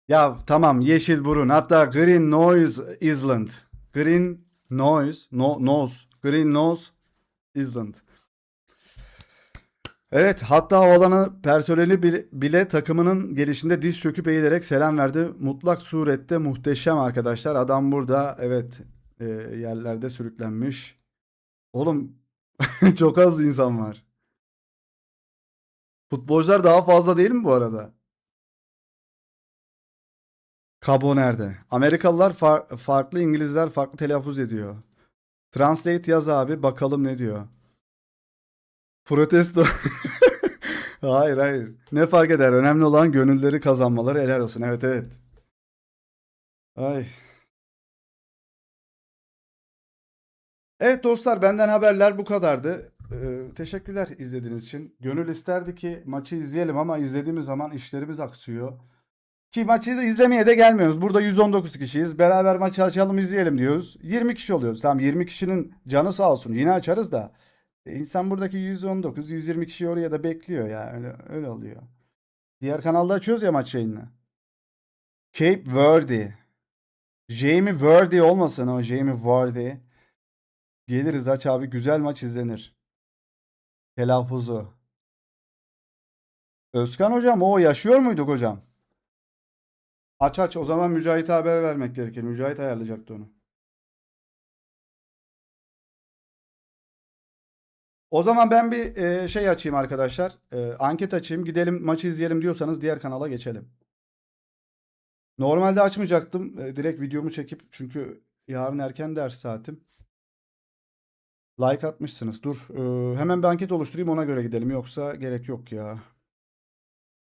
Ya tamam Yeşilburun. Hatta Green Noise Island. Green Noise. Nose. Green Nose Island. Evet, hatta oğlanı personeli bile takımının gelişinde diz çöküp eğilerek selam verdi. Mutlak surette muhteşem arkadaşlar. Adam burada evet yerlerde sürüklenmiş. Oğlum çok az insan var. Futbolcular daha fazla değil mi bu arada? Cabo nerede? Amerikalılar farklı, İngilizler farklı telaffuz ediyor. Translate yaz abi bakalım ne diyor. Protesto. Hayır hayır. Ne fark eder? Önemli olan gönülleri kazanmaları helal olsun. Evet evet. Ay. Evet dostlar benden haberler bu kadardı. Teşekkürler izlediğiniz için. Gönül isterdi ki maçı izleyelim ama izlediğimiz zaman işlerimiz aksıyor. Ki maçı da izlemeye de gelmiyoruz. Burada 119 kişiyiz. Beraber maçı açalım izleyelim diyoruz. 20 kişi oluyoruz. Tamam 20 kişinin canı sağ olsun. Yine açarız da. İnsan buradaki 119, 120 kişi oraya da bekliyor ya. Öyle oluyor. Diğer kanalda açıyoruz ya maç yayını. Cape Verde. Jamie Vardy olmasın o Jamie Vardy. Geliriz aç abi güzel maç izlenir. Telaffuzu. Özkan hocam o yaşıyor muyduk hocam? Aç aç o zaman Mücahit'e haber vermek gerekir. Mücahit ayarlayacaktı onu. O zaman ben bir şey açayım arkadaşlar. Anket açayım. Gidelim maçı izleyelim diyorsanız diğer kanala geçelim. Normalde açmayacaktım. Direkt videomu çekip çünkü yarın erken ders saatim. Like atmışsınız. Dur. Hemen bir anket oluşturayım ona göre gidelim. Yoksa gerek yok ya.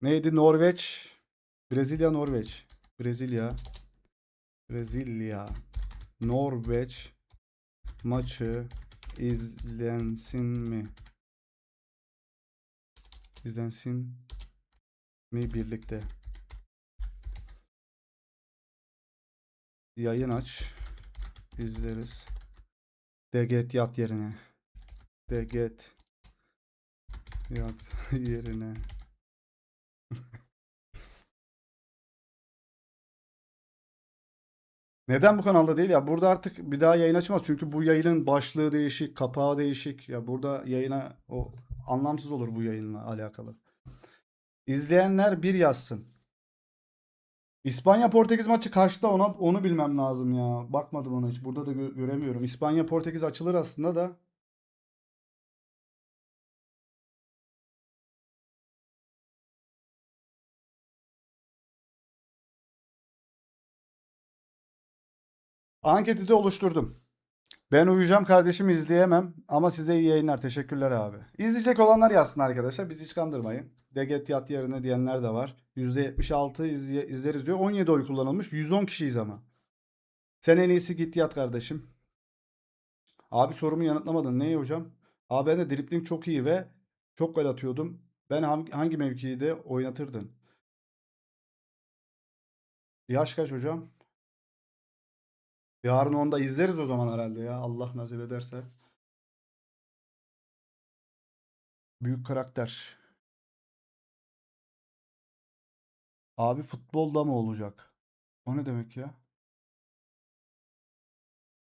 Neydi? Norveç. Brezilya, Norveç. Brezilya. Brezilya. Norveç maçı izlensin mi? İzlensin mi birlikte? Yayın aç. İzleriz. Deget yat yerine. Deget yat yerine. Neden bu kanalda değil ya? Burada artık bir daha yayın açmaz. Çünkü bu yayının başlığı değişik, kapağı değişik. Ya burada yayına o anlamsız olur bu yayınla alakalı. İzleyenler bir yazsın. İspanya Portekiz maçı kaçta onu bilmem lazım ya. Bakmadım ona hiç. Burada da göremiyorum. İspanya Portekiz açılır aslında da. Anketi de oluşturdum. Ben uyuyacağım kardeşim izleyemem ama size iyi yayınlar. Teşekkürler abi. İzleyecek olanlar yazsın arkadaşlar. Bizi hiç kandırmayın. Deget yat yerine diyenler de var. %76 izleriz diyor. 17 oy kullanılmış. 110 kişiyiz ama. Sen en iyisi git yat kardeşim. Abi sorumu yanıtlamadın. Ne hocam? Abi ben de dribling çok iyi ve çok gol atıyordum. Ben hangi mevkide oynatırdın? Yaş kaç hocam? Yarın onda izleriz o zaman herhalde ya. Allah nasip ederse. Büyük karakter. Abi futbolda mı olacak? O ne demek ya?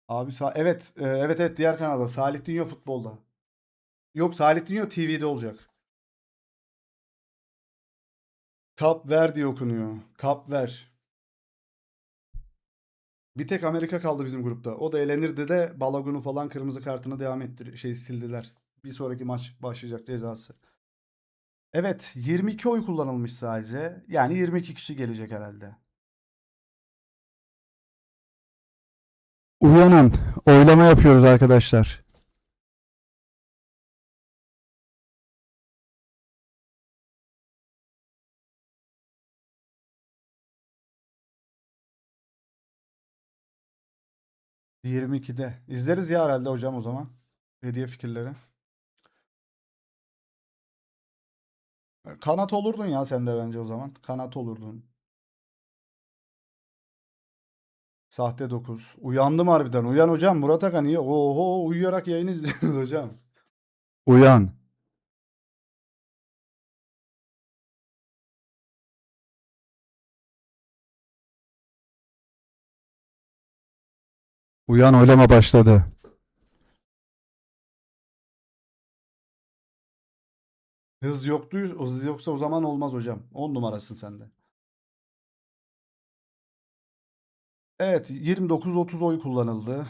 Abi evet evet evet diğer kanalda Salih Dinyo futbolda. Yok Salih Dinyo TV'de olacak. Kap ver diye okunuyor. Kap ver. Bir tek Amerika kaldı bizim grupta. O da elenirdi de Balogun'u falan kırmızı kartını devam ettir sildiler. Bir sonraki maç başlayacak cezası. Evet 22 oy kullanılmış sadece. Yani 22 kişi gelecek herhalde. Uyanın. Oylama yapıyoruz arkadaşlar. 22'de. İzleriz ya herhalde hocam o zaman. Hediye fikirleri. Kanat olurdun ya sen de bence o zaman. Kanat olurdun. Sahte 9. Uyandım harbiden. Uyan hocam. Murat Akan iyi. Oho uyuyarak yayın izliyoruz hocam. Uyan. Uyan oylama başladı. Hız yoktu. Hız yoksa o zaman olmaz hocam. 10 numarasın sen de. Evet 29-30 oy kullanıldı.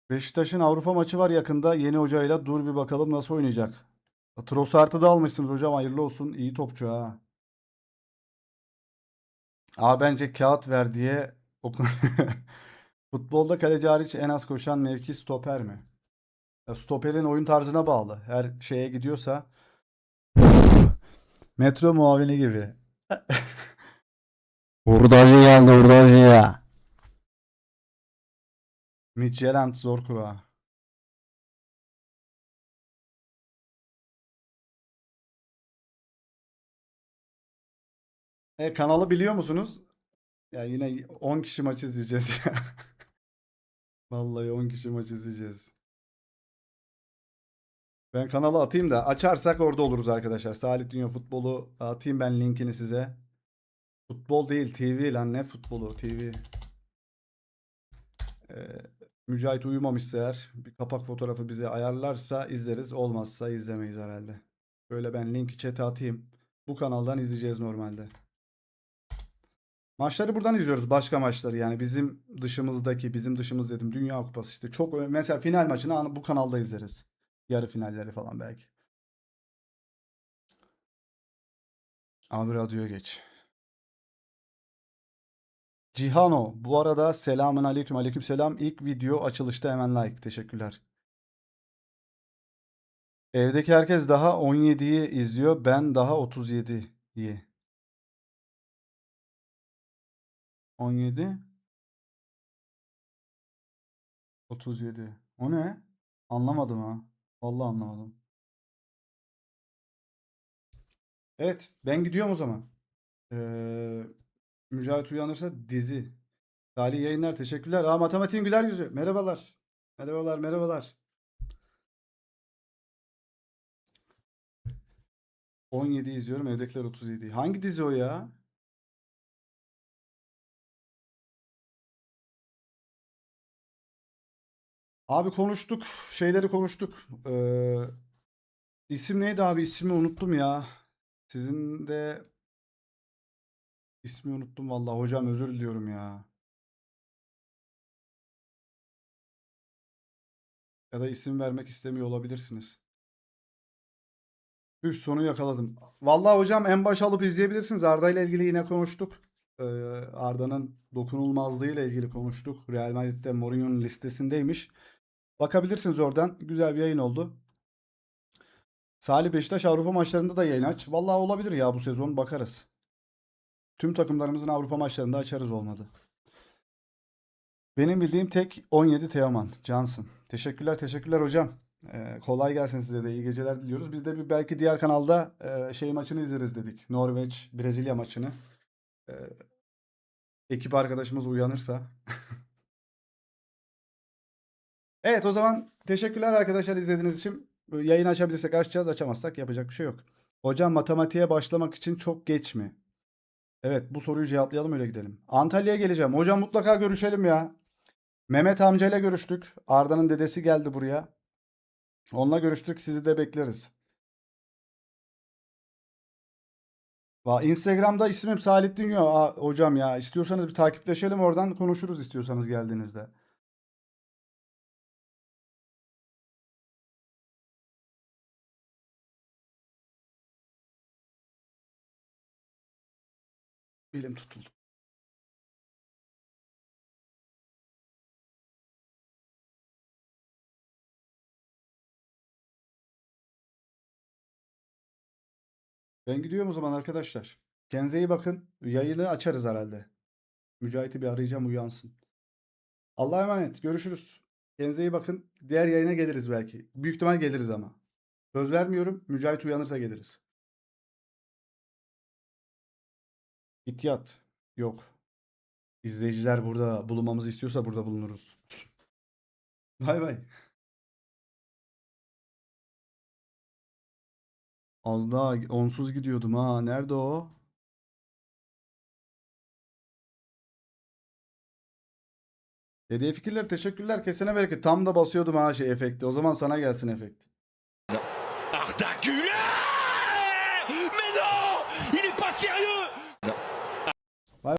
Beşiktaş'ın Avrupa maçı var yakında. Yeni hocayla dur bir bakalım nasıl oynayacak. Trossard'ı da almışsınız hocam. Hayırlı olsun. İyi topçu ha. Aa bence kağıt ver diye Futbolda kaleci hariç en az koşan mevki stoper mi? Ya stoperin oyun tarzına bağlı. Her şeye gidiyorsa metro muavini gibi. Hurdacı geldi hurdacı. Midtjylland zor kura. Kanalı biliyor musunuz? Ya yine 10 kişi maç izleyeceğiz ya. Vallahi 10 kişi maç izleyeceğiz. Ben kanalı atayım da açarsak orada oluruz arkadaşlar. Salih Dünya Futbolu atayım ben linkini size. Futbol değil TV lan ne futbolu TV. Ee, Mücahit uyumamışsa eğer bir kapak fotoğrafı bize ayarlarsa izleriz. Olmazsa izlemeyiz herhalde. Böyle ben linki chat'e atayım. Bu kanaldan izleyeceğiz normalde. Maçları buradan izliyoruz. Başka maçları yani bizim dışımız dedim Dünya Kupası işte. Çok mesela final maçını bu kanalda izleriz. Yarı finalleri falan belki. Abi radyoya geç. Cihano bu arada selamun aleyküm aleyküm selam. İlk video açılışta hemen like. Teşekkürler. Evdeki herkes daha 17'yi izliyor. Ben daha 37'yi. 17, 37. O ne? Anlamadım ha. Vallahi anlamadım. Evet, ben gidiyorum o zaman. Ee, Mücahit uyanırsa dizi. Salih yayınlar. Teşekkürler. Aa matematiğin güler yüzü. Merhabalar. Merhabalar, merhabalar. 17 izliyorum. Evdekiler 37. Hangi dizi o ya? Abi konuştuk. Şeyleri konuştuk. İsim neydi abi? İsmi unuttum ya. Sizin de ismi unuttum vallahi. Hocam özür diliyorum ya. Ya da isim vermek istemiyor olabilirsiniz. Üf sonu yakaladım. Vallahi hocam en baş alıp izleyebilirsiniz. Arda ile ilgili yine konuştuk. Ee, Arda'nın dokunulmazlığı ile ilgili konuştuk. Real Madrid'de Mourinho'nun listesindeymiş. Bakabilirsiniz oradan. Güzel bir yayın oldu. Salih Beşiktaş Avrupa maçlarında da yayın aç. Vallahi olabilir ya bu sezon bakarız. Tüm takımlarımızın Avrupa maçlarında açarız olmadı. Benim bildiğim tek 17 Teoman. Johnson. Teşekkürler teşekkürler hocam. Kolay gelsin size de iyi geceler diliyoruz. Biz de bir belki diğer kanalda şey maçını izleriz dedik. Norveç Brezilya maçını. Ee, Ekip arkadaşımız uyanırsa. Evet o zaman teşekkürler arkadaşlar izlediğiniz için. Yayın açabilirsek açacağız, açamazsak yapacak bir şey yok. Hocam matematiğe başlamak için çok geç mi? Evet bu soruyu cevaplayalım öyle gidelim. Antalya'ya geleceğim. Hocam mutlaka görüşelim ya. Mehmet amcayla görüştük. Arda'nın dedesi geldi buraya. Onunla görüştük. Sizi de bekleriz. Instagram'da ismim Salih Dünya. Hocam ya istiyorsanız bir takipleşelim oradan konuşuruz istiyorsanız geldiğinizde. Bilim tutuldu. Ben gidiyorum o zaman arkadaşlar. Kendinize iyi bakın. Yayını açarız herhalde. Mücahit'i bir arayacağım uyansın. Allah'a emanet. Görüşürüz. Kendinize iyi bakın. Diğer yayına geliriz belki. Büyük ihtimal geliriz ama. Söz vermiyorum. Mücahit uyanırsa geliriz. Git yat. Yok. İzleyiciler burada bulunmamızı istiyorsa burada bulunuruz. Bay bay. Az daha onsuz gidiyordum ha. Nerede o? Hediye fikirler teşekkürler. Kesene bereket. Tam da basıyordum ha şey efekti. O zaman sana gelsin efekt. Arda Güler